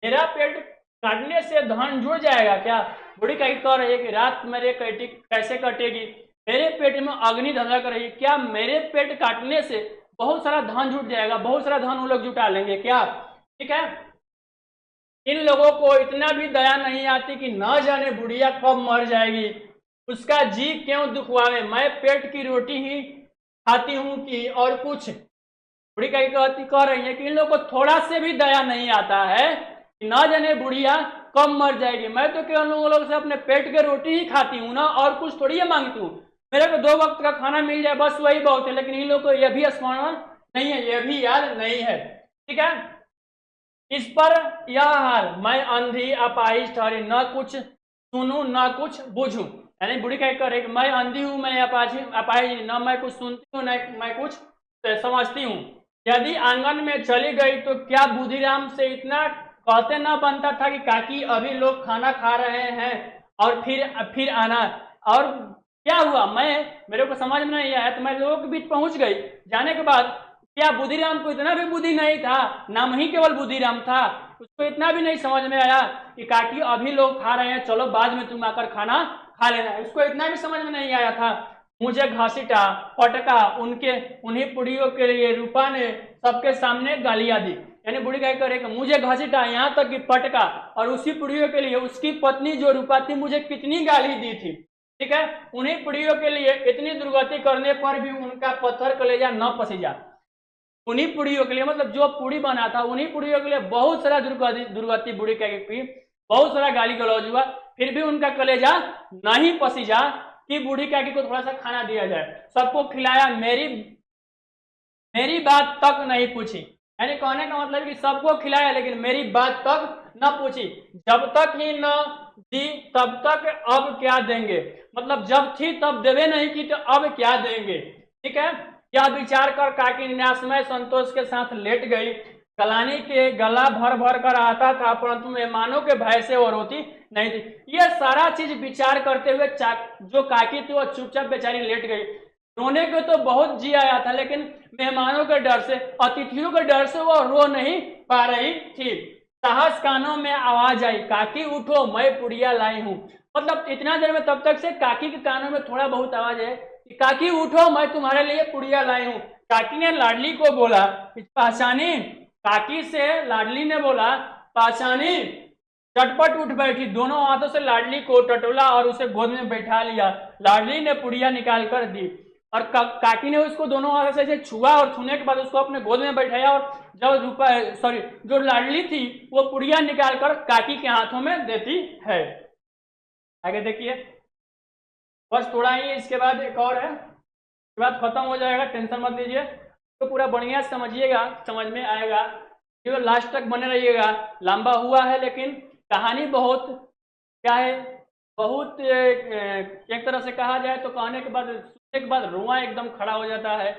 मेरा पेट काटने से धन जुड़ जाएगा क्या। बूढ़ी कह रही है कि रात मेरे कैसे कटेगी, मेरे पेट में अग्नि धधक रही है, क्या मेरे पेट काटने से बहुत सारा धन जुट जाएगा, बहुत सारा धन वो लोग जुटा लेंगे क्या। ठीक है, इन लोगों को इतना भी दया नहीं आती कि न जाने बुढ़िया कब मर जाएगी, उसका जी क्यों दुखवावे, मैं पेट की रोटी ही खाती हूं कि और कुछ। बुढ़ी कह रही है कि इन लोगों को थोड़ा से भी दया नहीं आता है कि न जाने बुढ़िया कब मर जाएगी, मैं तो केवल उन लोगों से अपने पेट के रोटी ही खाती हूँ ना, और कुछ थोड़ी मांगती हूँ, मेरे को 2 वक्त का खाना मिल जाए बस वही बहुत है। लेकिन इन लोगों को यह भी स्मरण नहीं है, यह भी याद नहीं है। ठीक है, इस पर यह हाल मैं अंधी अपाहिज ठहरी, न कुछ सुनूं न कुछ बुझूं। यानी बुढ़ी कह कर मैं अंधी हूं, मैं अपाहिज, न मैं कुछ सुनती हूँ न मैं कुछ समझती हूँ। यदि आंगन में चली गई तो क्या बुधिराम से इतना कहते न बनता था कि काकी अभी लोग खाना खा रहे हैं और फिर आना। और क्या हुआ, मेरे को समझ में नहीं आया तो मैं लोगों के बीच पहुंच गई। जाने के बाद क्या बुधिराम को इतना भी बुद्धि नहीं था, नाम ही केवल बुधिराम था, उसको इतना भी नहीं समझ में आया कि काकी अभी लोग खा रहे हैं, चलो बाद में तुम आकर खाना खा लेना, उसको इतना भी समझ में नहीं आया था। मुझे घसीटा पटका, उन्हीं पुड़ियों के लिए रूपा ने सबके सामने गालियां दी। यानी बुढ़ी कह कर मुझे घसीटा, यहाँ तक कि पटका, और उसी पुड़ियों के लिए उसकी पत्नी जो रूपा थी मुझे कितनी गाली दी थी। ठीक है, उन्हीं पुड़ियों के लिए इतनी दुर्गति करने पर भी उनका पत्थर कलेजा न पसीजा। उन्हीं पुड़ियों के लिए, मतलब जो पुड़ी बना था उन्हीं पुड़ियों के लिए बहुत सारा दुर्गति बुढ़ी कह की, बहुत सारा गाली गलौज हुआ, फिर भी उनका कलेजा नहीं पसीजा कि बूढ़ी काकी को थोड़ा सा खाना दिया जाए। सबको खिलाया, मेरी बात तक नहीं पूछी। यानी कहने का मतलब कि सबको खिलाया लेकिन मेरी बात तक न पूछी। जब तक ही न दी तब तक अब क्या देंगे, मतलब जब थी तब देवे नहीं की तो अब क्या देंगे। ठीक है, यह विचार कर काकी निराशमय संतोष के साथ लेट गई। कलानी के गला भर भर कर आता था परंतु मेहमानों के भय से वो रोती नहीं थी। यह सारा चीज विचार करते हुए जो काकी थी वो चुपचाप बेचारी लेट गई। रोने को तो बहुत जी आया था लेकिन मेहमानों के डर से, अतिथियों के डर से वो रो नहीं पा रही थी। साहस कानों में आवाज आई, काकी उठो मैं पुड़िया लाई हूँ। मतलब इतना देर में तब तक से काकी के कानों में थोड़ा बहुत आवाज है कि काकी उठो मैं तुम्हारे लिए पुड़िया लाई हूँ। काकी ने लाडली को बोला पहचानी, काकी से लाडली ने बोला पहचानी। चटपट उठ बैठी, दोनों हाथों से लाडली को टटोला और उसे गोद में बैठा लिया। लाडली ने पुड़िया निकाल कर दी और काकी ने उसको दोनों हाथों से ऐसे छुआ और छूने के बाद उसको अपने गोद में बैठाया और जो लाडली थी वो पुड़िया निकाल कर काकी के हाथों में देती है। आगे देखिए, बस थोड़ा ही, इसके बाद एक और है, इसके बाद खत्म हो जाएगा, टेंशन मत लीजिए। तो पूरा बढ़िया समझिएगा, समझ में आएगा, जो लास्ट तक बने रहिएगा। लंबा हुआ है लेकिन कहानी बहुत क्या है, बहुत एक तरह से कहा जाए तो कहने के बाद, सुनने के बाद रुआ एकदम खड़ा हो जाता है,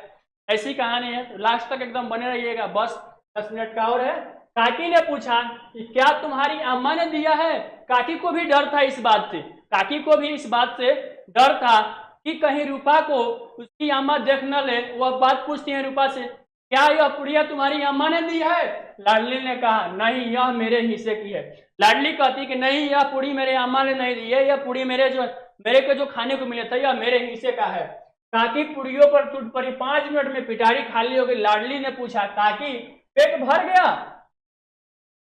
ऐसी कहानी है। लास्ट तक एकदम बने रहिएगा। बस 10 मिनट का और है। काकी ने पूछा कि क्या तुम्हारी अम्मा ने दिया है। काकी को भी डर था इस बात से, काकी को भी इस बात से डर था कि कहीं रूपा को उसकी अम्मा देख न ले। वह बात पूछती है रूपा से, क्या यह पुड़िया तुम्हारी अम्मा ने दी है। लाडली ने कहा नहीं, यह मेरे हिस्से की है। लाडली कहती कि नहीं, यह पुड़ी मेरे अम्मा ने नहीं दी है, यह पुड़ी मेरे को जो खाने को मिला था यह मेरे हिस्से का है। काकी पुड़ियों पर टूट पड़ी, 5 मिनट में पिटारी खाली हो गई। लाडली ने पूछा काकी पेट भर गया।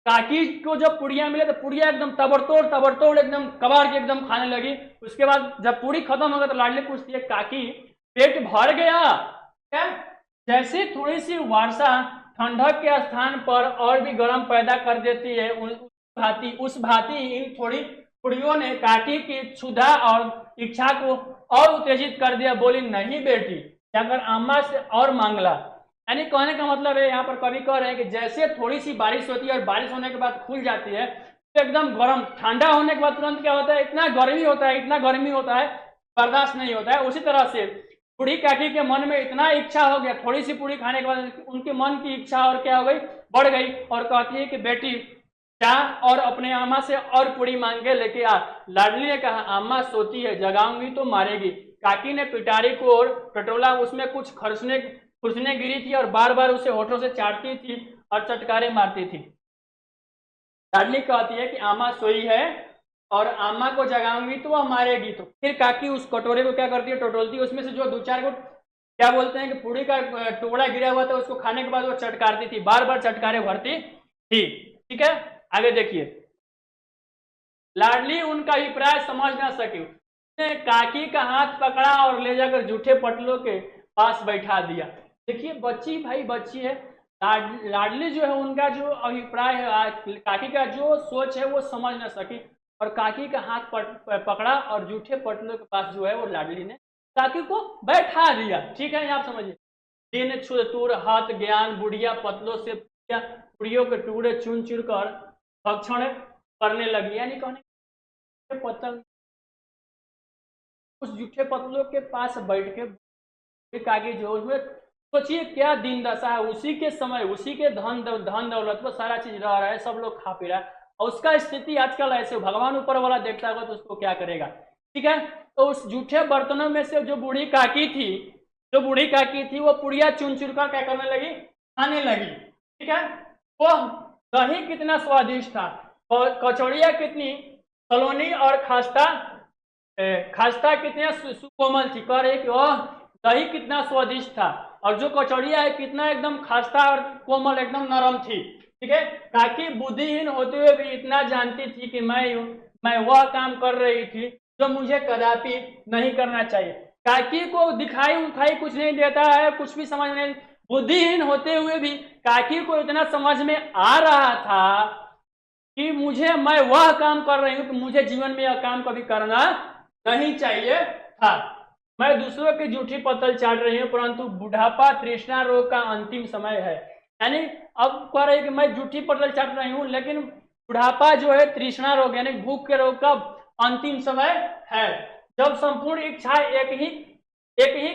काकी को जब पुड़िया मिले तो पुड़िया एकदम तबड़तोड़ एकदम कबाड़ के एकदम खाने लगी। उसके बाद जब पूरी खत्म हो गई तो लाडली पूछती है काकी पेट भर गया क्या। जैसे थोड़ी सी वर्षा ठंडक के स्थान पर और भी गर्म पैदा कर देती है, उस भांति इन थोड़ी कुड़ियों ने काकी की क्षुधा और इच्छा को और उत्तेजित कर दिया। बोली, नहीं बेटी, जाकर अम्मा से और मांगला। यानी कहने का मतलब है, यहाँ पर कवि कह रहे हैं कि जैसे थोड़ी सी बारिश होती है और बारिश होने के बाद खुल जाती है तो एकदम गर्म, ठंडा होने के बाद तुरंत क्या होता है, इतना गर्मी होता है, इतना गर्मी होता है, बर्दाश्त नहीं होता है। उसी तरह से बूढ़ी काकी के मन में इतना इच्छा हो गया, थोड़ी सी पूरी खाने के बाद उनके मन की इच्छा और क्या हो गई, बढ़ गई, और कहती है कि बेटी जा और अपने अम्मा से और पूरी मांग के लेके आ। लाडली ने कहा, अम्मा सोती है, जगाऊंगी तो मारेगी। काकी ने पिटारी को और टटोला, उसमें कुछ खुरसने गिरी थी और बार बार उसे होठों से चाटती थी और चटकारे मारती थी। लाडली कहती है कि अम्मा सोई है और अम्मा को जगाऊंगी तो वह मारेगी। तो फिर काकी उस कटोरे को क्या करती है, टटोलती है, उसमें से जो 2-4 को क्या बोलते हैं कि पूरी का टुकड़ा गिरा हुआ था उसको खाने के बाद वो चटकारती थी, बार बार चटकारे भरती थी। ठीक है, आगे देखिए। लाडली उनका अभिप्राय समझ ना सकी, उसने काकी का हाथ पकड़ा और ले जाकर जूठे पटलों के पास बैठा दिया। देखिए, बच्ची भाई बच्ची है, लाडली जो है उनका जो अभिप्राय है, काकी का जो सोच है वो समझ ना सकी और काकी का हाथ पकड़ा और जूठे पटलों के पास जो है वो लाडली ने काकी को बैठा दिया। ठीक है, आप समझिए। दिन छुर हाथ ज्ञान बुढ़िया पतलों से पुड़ियों के टुकड़े चुन चुन कर भक्षण करने लगी। यानी कहने पतल उस जूठे पतलों के पास बैठ के काकी जो उसमें, सोचिए क्या दिन दशा है, उसी के समय उसी के धन दौलत वो सारा चीज रह रहा है, सब लोग खा पी रहा है, और उसका स्थिति आजकल ऐसे, भगवान ऊपर वाला देखता होगा तो उसको क्या करेगा। ठीक है, तो उस जूठे बर्तनों में से जो बूढ़ी काकी थी वो पुड़िया चुन चुन कर क्या करने लगी, खाने लगी। ठीक है, वो दही कितना स्वादिष्ट था, कचौड़िया कितनी सलोनी और खास्ता कितनी सुकोमल थी। कह रहे कि वह दही कितना स्वादिष्ट था और जो कचौड़िया है कितना एकदम खास्ता और कोमल, एकदम नरम थी। ठीक है, काकी बुद्धिहीन होते हुए भी इतना जानती थी कि मैं वह काम कर रही थी जो मुझे कदापि नहीं करना चाहिए। काकी को दिखाई उखाई कुछ नहीं देता है, कुछ भी समझ नहीं, बुद्धिहीन होते हुए भी काकी को इतना समझ में आ रहा था कि मैं वह काम कर रही हूं कि मुझे जीवन में यह काम कभी करना नहीं चाहिए था। मैं दूसरों की जूठी पतल चाट रही हूँ, परंतु बुढ़ापा तृष्णा रोग का अंतिम समय है। यानी अब कह रही है कि मैं जूठी पतल चाट रही हूँ, लेकिन बुढ़ापा जो है तृष्णा रोग यानी भूख के रोग का अंतिम समय है। जब संपूर्ण इच्छा एक ही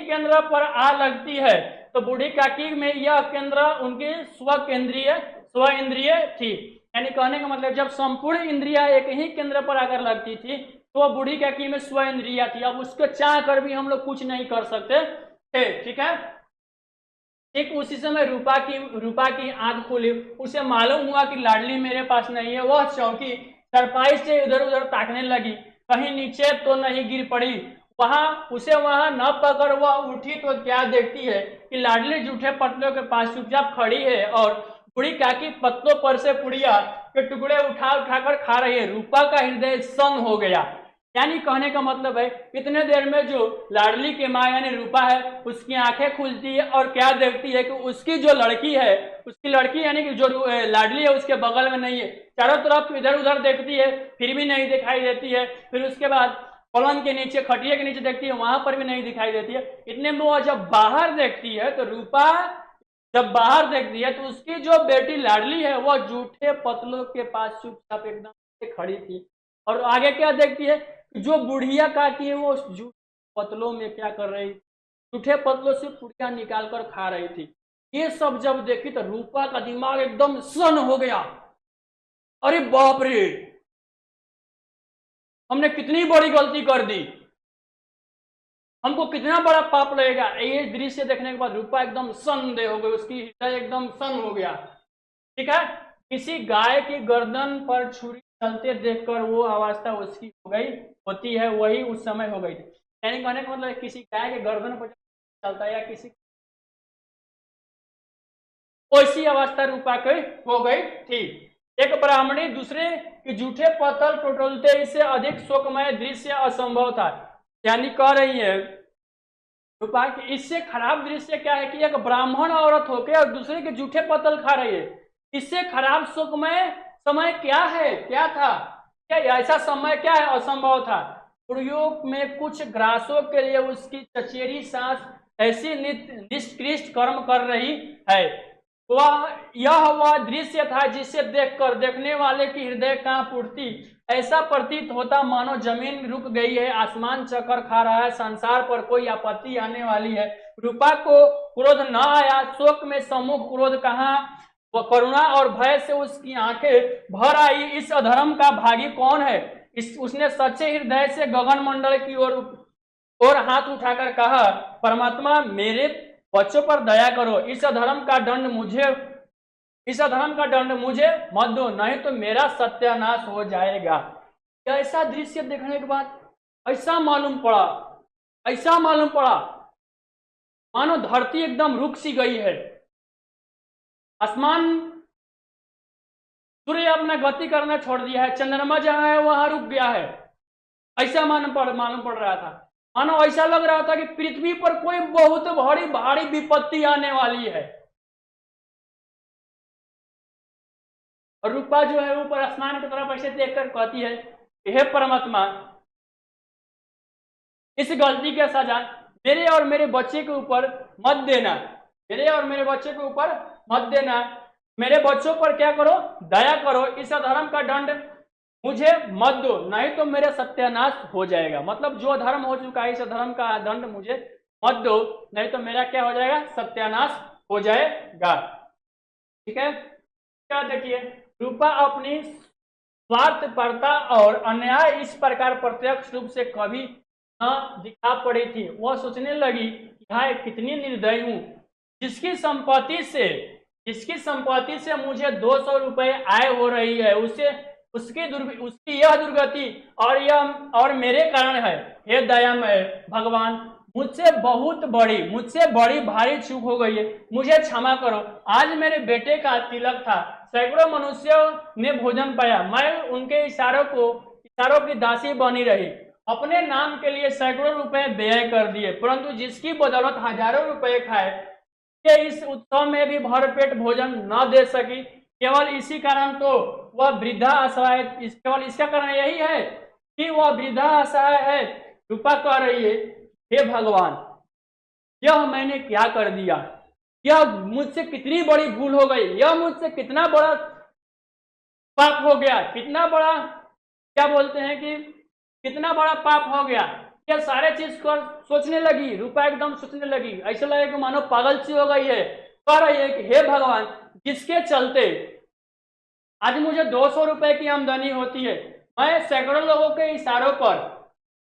केंद्र पर आ लगती है, तो बूढ़ी काकी में यह केंद्र उनकी स्व इंद्रिय थी। यानी कहने का मतलब, जब संपूर्ण इंद्रिया एक ही केंद्र पर आकर लगती थी तो वह बूढ़ी काकी में स्व इंद्रिया थी। अब उसको चाह कर भी हम लोग कुछ नहीं कर सकते थे। ठीक है, ठीक उसी समय रूपा की आंख खुली, उसे मालूम हुआ कि लाडली मेरे पास नहीं है। वह चौकी चारपाई से इधर उधर ताकने लगी, कहीं नीचे तो नहीं गिर पड़ी। उसे वहां न पकड़ वह उठी तो क्या देखती है कि लाडली जूठे पतलों के पास चुपचाप खड़ी है और बूढ़ी काकी पत्तों पर से पुड़िया के टुकड़े उठा उठाकर खा रही है। रूपा का हृदय सन्न हो गया। यानी कहने का मतलब है, इतने देर में जो लाडली की माँ यानी रूपा है, उसकी आंखें खुलती है और क्या देखती है कि उसकी जो लड़की है, उसकी लड़की यानी कि जो लाडली है उसके बगल में नहीं है। चारों तरफ इधर उधर देखती है, फिर भी नहीं दिखाई देती है। फिर उसके बाद पलंग के नीचे, खटिया के नीचे देखती है, वहां पर भी नहीं दिखाई देती है। इतने में वो जब बाहर देखती है, तो रूपा जब बाहर देखती है तो उसकी जो बेटी लाडली है वह जूठे पतलों के पास चुपचाप एकदम से खड़ी थी। और आगे क्या देखती है, जो बुढ़िया काकी है वो जूठे पतलों में क्या कर रही, जूठे पतलों से पुड़िया निकाल कर खा रही थी। ये सब जब देखी तो रूपा का दिमाग एकदम सन्न हो गया। अरे बाप रे, हमने कितनी बड़ी गलती कर दी, हमको कितना बड़ा पाप लगेगा। ये दृश्य देखने के बाद रूपा एकदम सन्न हो गई, उसकी हृदय एकदम सन्न हो गया। ठीक है, किसी गाय की गर्दन पर छुरी चलते देखकर वो अवस्था उसकी हो गई होती है, वही उस समय हो गई थी। यानी कहने का मतलब किसी गाय के गर्दन पर चलता है या किसी, वैसी अवस्था रूपा की हो गई थी। एक ब्राह्मणी दूसरे के जूठे पतल टटोलते इससे अधिक शोकमय दृश्य असंभव था। यानी कह रही है रूपा कि इससे खराब दृश्य क्या है कि एक ब्राह्मण औरत होके और दूसरे के जूठे पतल खा रही है। इससे खराब सुखमय समय क्या है, क्या था, क्या ऐसा समय क्या है असंभव था। प्रयोग में कुछ ग्रासों के लिए उसकी चचेरी सांस ऐसी निष्कृष्ट कर्म कर रही है। वह दृश्य था जिसे देखकर देखने वाले की हृदय कांप उठती। ऐसा प्रतीत होता मानो जमीन रुक गई है, आसमान चक्कर खा रहा है, संसार पर कोई आपत्ति आने वाली है। रूपा को क्रोध न आया, शोक में सम्मुख क्रोध कहाँ, वह करुणा और भय से उसकी आंखें भर आई। इस अधर्म का भागी कौन है? उसने सच्चे हृदय से गगन मंडल की ओर हाथ उठाकर कहा, परमात्मा मेरे बच्चों पर दया करो, इस अधर्म का दंड मुझे मत दो, नहीं तो मेरा सत्यानाश हो जाएगा। ऐसा दृश्य देखने के बाद ऐसा मालूम पड़ा मानो धरती एकदम रुक सी गई है, आसमान, सूर्य अपना गति करना छोड़ दिया है, चंद्रमा जहां है वहां रुक गया है। ऐसा मालूम पड़ रहा था, मानो ऐसा लग रहा था कि पृथ्वी पर कोई बहुत भारी विपत्ति आने वाली है। और रूपा जो है ऊपर आसमान की तरफ ऐसे देखकर कहती है, हे परमात्मा, इस गलती का सजा मेरे और मेरे बच्चे के ऊपर मत देना, मेरे बच्चों पर क्या करो, दया करो, इस अधर्म का दंड मुझे मत दो, नहीं तो मेरा सत्यानाश हो जाएगा। मतलब जो धर्म हो चुका है, इस धर्म का दंड मुझे मत दो, नहीं तो मेरा क्या हो जाएगा, सत्यानाश हो जाएगा। ठीक है, क्या देखिए, रूपा अपनी स्वार्थपरता और अन्याय इस प्रकार प्रत्यक्ष रूप से कभी न दिखा पड़ी थी। वह सोचने लगी कि हाय कितनी निर्दयी हूं, जिसकी संपत्ति से मुझे 200 रुपए आय हो रही है, उसकी यह दुर्गति और मेरे कारण है। हे दयामय भगवान, मुझसे बड़ी भारी चूक हो गई है, मुझे क्षमा करो। आज मेरे बेटे का तिलक था, सैकड़ों मनुष्यों ने भोजन पाया, मैं उनके इशारों की दासी बनी रही, अपने नाम के लिए सैकड़ों रुपए व्यय कर दिए, परंतु जिसकी बदौलत हजारों रुपए खाए के इस उत्सव में भी भरपेट भोजन न दे सकी, केवल इसी कारण तो वह वृद्धा असहाय, केवल इसका कारण यही है कि वह वृद्धा असहाय है। रूपा कह रही है, हे भगवान, यह मैंने क्या कर दिया, यह मुझसे कितनी बड़ी भूल हो गई, यह मुझसे कितना बड़ा पाप हो गया, कितना बड़ा, क्या बोलते हैं कि कितना बड़ा पाप हो गया। क्या सारे चीज को सोचने लगी, रूपा एकदम सोचने लगी, ऐसा लगे कि मानो पागल सी हो गई है। कह रही है कि हे भगवान, जिसके चलते आज मुझे 200 रुपए की आमदनी होती है, मैं सैकड़ों लोगों के इशारों पर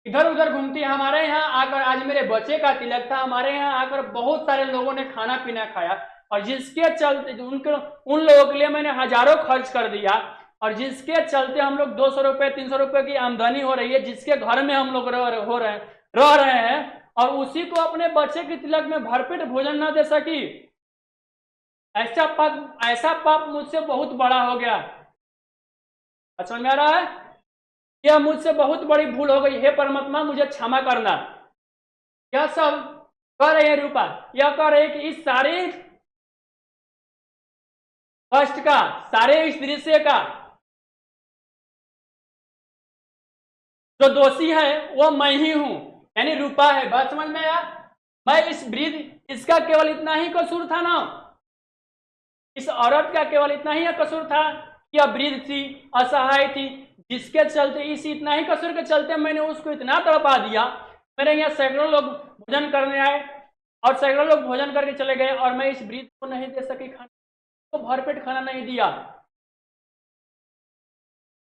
इधर उधर घूमती, हमारे यहाँ आकर, आज मेरे बच्चे का तिलक था, हमारे यहाँ आकर बहुत सारे लोगों ने खाना पीना खाया, और जिसके चलते उन लोगों के लिए मैंने हजारों खर्च कर दिया, और जिसके चलते हम लोग 200 रुपए 300 रुपए की आमदनी हो रही है, जिसके घर में हम लोग रह रहे हैं, और उसी को अपने बच्चे के तिलक में भरपेट भोजन न दे सकी। ऐसा पाप मुझसे बहुत बड़ा हो गया। अच्छा समझ में आ रहा है, यह मुझसे बहुत बड़ी भूल हो गई, हे परमात्मा मुझे क्षमा करना। यह सब कह रहे हैं रूपा, यह कह रहे हैं कि इस सारे कष्ट का, सारे इस दृश्य का जो दोषी है वो मैं ही हूं, यानी रूपा है। बात समझ में आया? मैं इस वृद्ध, इसका केवल इतना ही कसूर था ना, इस औरत का केवल इतना ही कसूर था कि यह वृद्ध थी, असहाय थी, जिसके चलते, इतना ही कसूर के चलते मैंने उसको इतना तड़पा दिया। मेरे यहाँ सैकड़ों लोग भोजन करने आए और सैकड़ों लोग भोजन करके चले गए, और मैं इस वृद्ध को नहीं दे सकी खाना, तो भरपेट खाना नहीं दिया।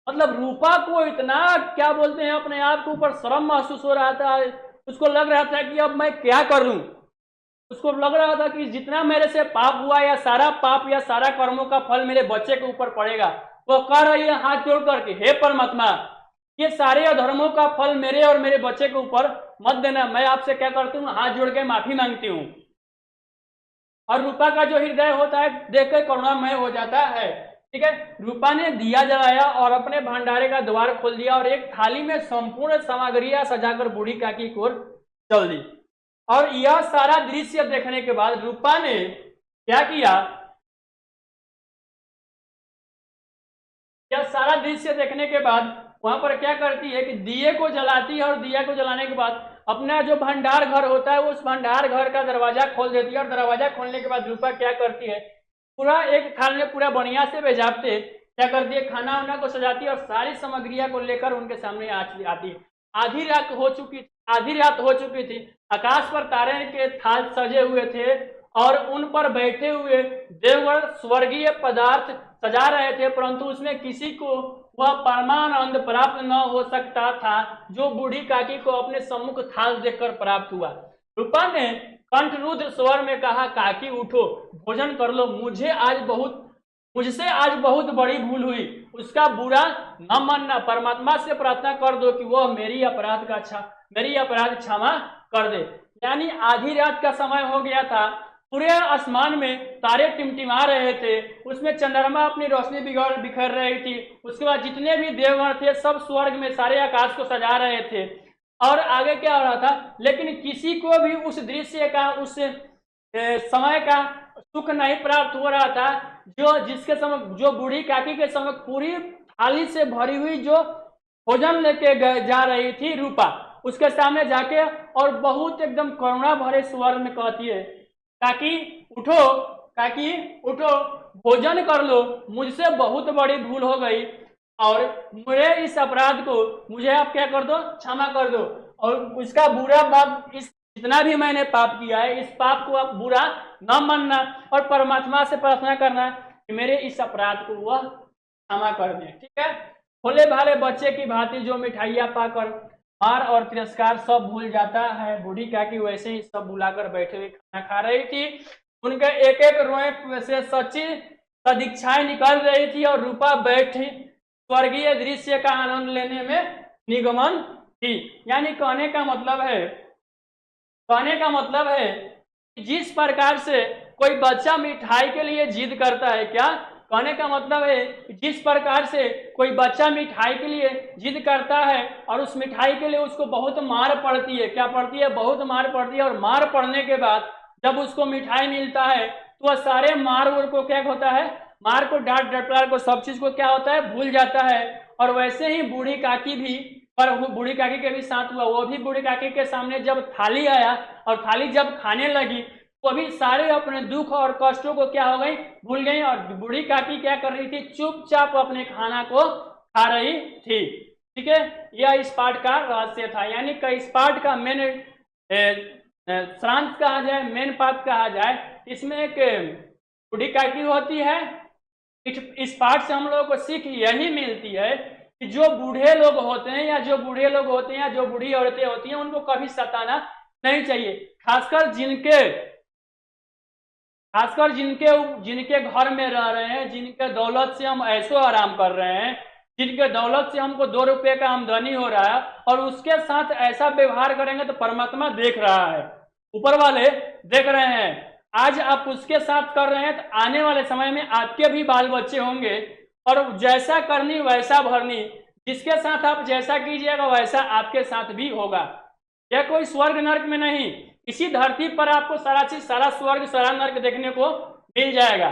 मतलब रूपा को इतना, क्या बोलते हैं, अपने आप के ऊपर शर्म महसूस हो रहा था, उसको लग रहा था कि अब मैं क्या करूं। उसको लग रहा था कि जितना मेरे से पाप हुआ, या सारा पाप या सारा कर्मों का फल मेरे बच्चे के ऊपर पड़ेगा। वो कह रही है हाथ जोड़ करके, हे परमात्मा, ये सारे अधर्मों का फल मेरे और मेरे बच्चे के ऊपर मत देना, मैं आपसे क्या करती हूँ, हाथ जोड़ के माफी मांगती हूँ। और रूपा का जो हृदय होता है देखकर करुणामय हो जाता है। ठीक है, रूपा ने दिया जलाया और अपने भंडारे का द्वार खोल दिया, और एक थाली में संपूर्ण सामग्रियां सजाकर बूढ़ी काकी की ओर चल दी। और यह सारा दृश्य देखने के बाद रूपा ने क्या किया, यह सारा दृश्य देखने के बाद वहां पर क्या करती है कि दिए को जलाती है, और दिया को जलाने के बाद अपना जो भंडार घर होता है उस भंडार घर का दरवाजा खोल देती है। और दरवाजा खोलने के बाद रूपा क्या करती है, पूरा एक थाल में पूरा बढ़िया से बेजाबते क्या करती है, खाना वाना को सजाती है और सारी सामग्रियां को लेकर उनके सामने आती है। आधी रात हो चुकी थी। आकाश पर तारे के थाल सजे हुए थे और उन पर बैठे हुए देवगण स्वर्गीय पदार्थ सजा रहे थे, परंतु उसमें किसी को वह परमानंद प्राप्त न हो सकता था जो बूढ़ी काकी को अपने सम्मुख थाल देखकर प्राप्त हुआ। रूपा ने कंठरुद्ध स्वर में कहा, काकी उठो, भोजन कर लो, मुझसे आज बहुत बड़ी भूल हुई, उसका बुरा न मानना, परमात्मा से प्रार्थना कर दो कि वह मेरी अपराध क्षमा कर दे। यानी आधी रात का समय हो गया था, पूरे आसमान में तारे टिमटिमा रहे थे, उसमें चंद्रमा अपनी रोशनी बिखर रही थी। उसके बाद जितने भी देवगण थे सब स्वर्ग में सारे आकाश को सजा रहे थे। और आगे क्या हो रहा था, लेकिन किसी को भी उस दृश्य का, उस समय का सुख नहीं प्राप्त हो रहा था। जो बूढ़ी काकी के समय पूरी थाली से भरी हुई जो भोजन लेके जा रही थी रूपा, उसके सामने जाके और बहुत एकदम करुणा भरे स्वर में कहती है, काकी उठो, भोजन कर लो, मुझसे बहुत बड़ी भूल हो गई और मेरे इस अपराध को मुझे आप क्या कर दो, क्षमा कर दो। और उसका बुरा बात, जितना भी मैंने पाप किया है इस पाप को आप बुरा न मानना और परमात्मा से प्रार्थना करना कि मेरे इस अपराध को वह क्षमा कर दे। ठीक है। भोले भाले बच्चे की भांति जो मिठाइयाँ पाकर मार और तिरस्कार सब भूल जाता है, बूढ़ी काकी वैसे ही सब बुलाकर बैठे हुए खाना खा रही थी। उनके एक एक रोए से सच्ची सदीक्षाएं निकल रही थी और रूपा बैठी स्वर्गीय दृश्य का आनंद लेने में निगमन थी। यानी कहने का मतलब है कि जिस प्रकार से कोई बच्चा मिठाई के लिए जिद करता है, क्या कहने का मतलब है जिस प्रकार से कोई बच्चा मिठाई के लिए जिद करता है और उस मिठाई के लिए उसको बहुत मार पड़ती है, क्या पड़ती है, बहुत मार पड़ती है, और मार पड़ने के बाद जब उसको मिठाई मिलता है तो वह सारे मार को क्या होता है, मार को डांट डपटार को सब चीज को क्या होता है, भूल जाता है। और वैसे ही बूढ़ी काकी के भी साथ हुआ। वो भी बूढ़ी काकी के सामने जब थाली आया और थाली जब खाने लगी तो अभी सारे अपने दुख और कष्टों को क्या हो गई, भूल गई। और बूढ़ी काकी क्या कर रही थी, चुपचाप अपने खाना को खा रही थी। ठीक है, यह इस पाठ का रहस्य था। यानी कि इस पाठ का मेन सारांश कहा जाए, मेन पाठ कहा जाए, इसमें एक बूढ़ी काकी होती है। इस पाठ से हम लोगों को सीख यही मिलती है कि जो बूढ़े लोग होते हैं या जो बूढ़े लोग होते हैं या जो बूढ़ी औरतें होती हैं उनको कभी सताना नहीं चाहिए। खासकर जिनके घर में रह रहे हैं, जिनके दौलत से हम ऐशो आराम कर रहे हैं, जिनके दौलत से हमको 2 रुपये का आमदनी हो रहा है और उसके साथ ऐसा व्यवहार करेंगे तो परमात्मा देख रहा है, ऊपर वाले देख रहे हैं। आज आप उसके साथ कर रहे हैं तो आने वाले समय में आपके भी बाल बच्चे होंगे और जैसा करनी वैसा भरनी, जिसके साथ आप जैसा कीजिएगा वैसा आपके साथ भी होगा। यह कोई स्वर्ग नर्क में नहीं, इसी धरती पर आपको सारा चीज, सारा स्वर्ग सारा नर्क देखने को मिल जाएगा।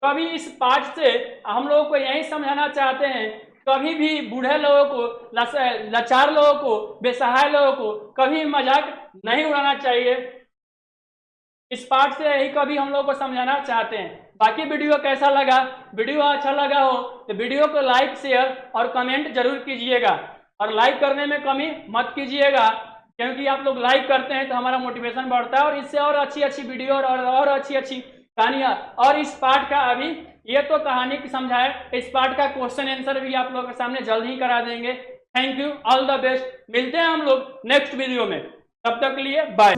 कभी इस पाठ से हम लोगों को यही समझाना चाहते हैं, कभी भी बूढ़े लोगों को, लाचार लोगों को, बेसहाय लोगों को कभी मजाक नहीं उड़ाना चाहिए। इस पाठ से यही कभी हम लोग को समझाना चाहते हैं। बाकी वीडियो कैसा लगा, वीडियो अच्छा लगा हो तो वीडियो को लाइक शेयर और कमेंट जरूर कीजिएगा। और लाइक करने में कमी मत कीजिएगा, क्योंकि आप लोग लाइक करते हैं तो हमारा मोटिवेशन बढ़ता है और इससे और अच्छी वीडियो और अच्छी कहानियाँ। और इस पाठ का अभी ये तो कहानी की समझाए, इस पाठ का क्वेश्चन आंसर भी आप लोगों के सामने जल्द ही करा देंगे। Thank you, all the best. मिलते हैं हम लोग नेक्स्ट वीडियो में, तब तक के लिए बाय।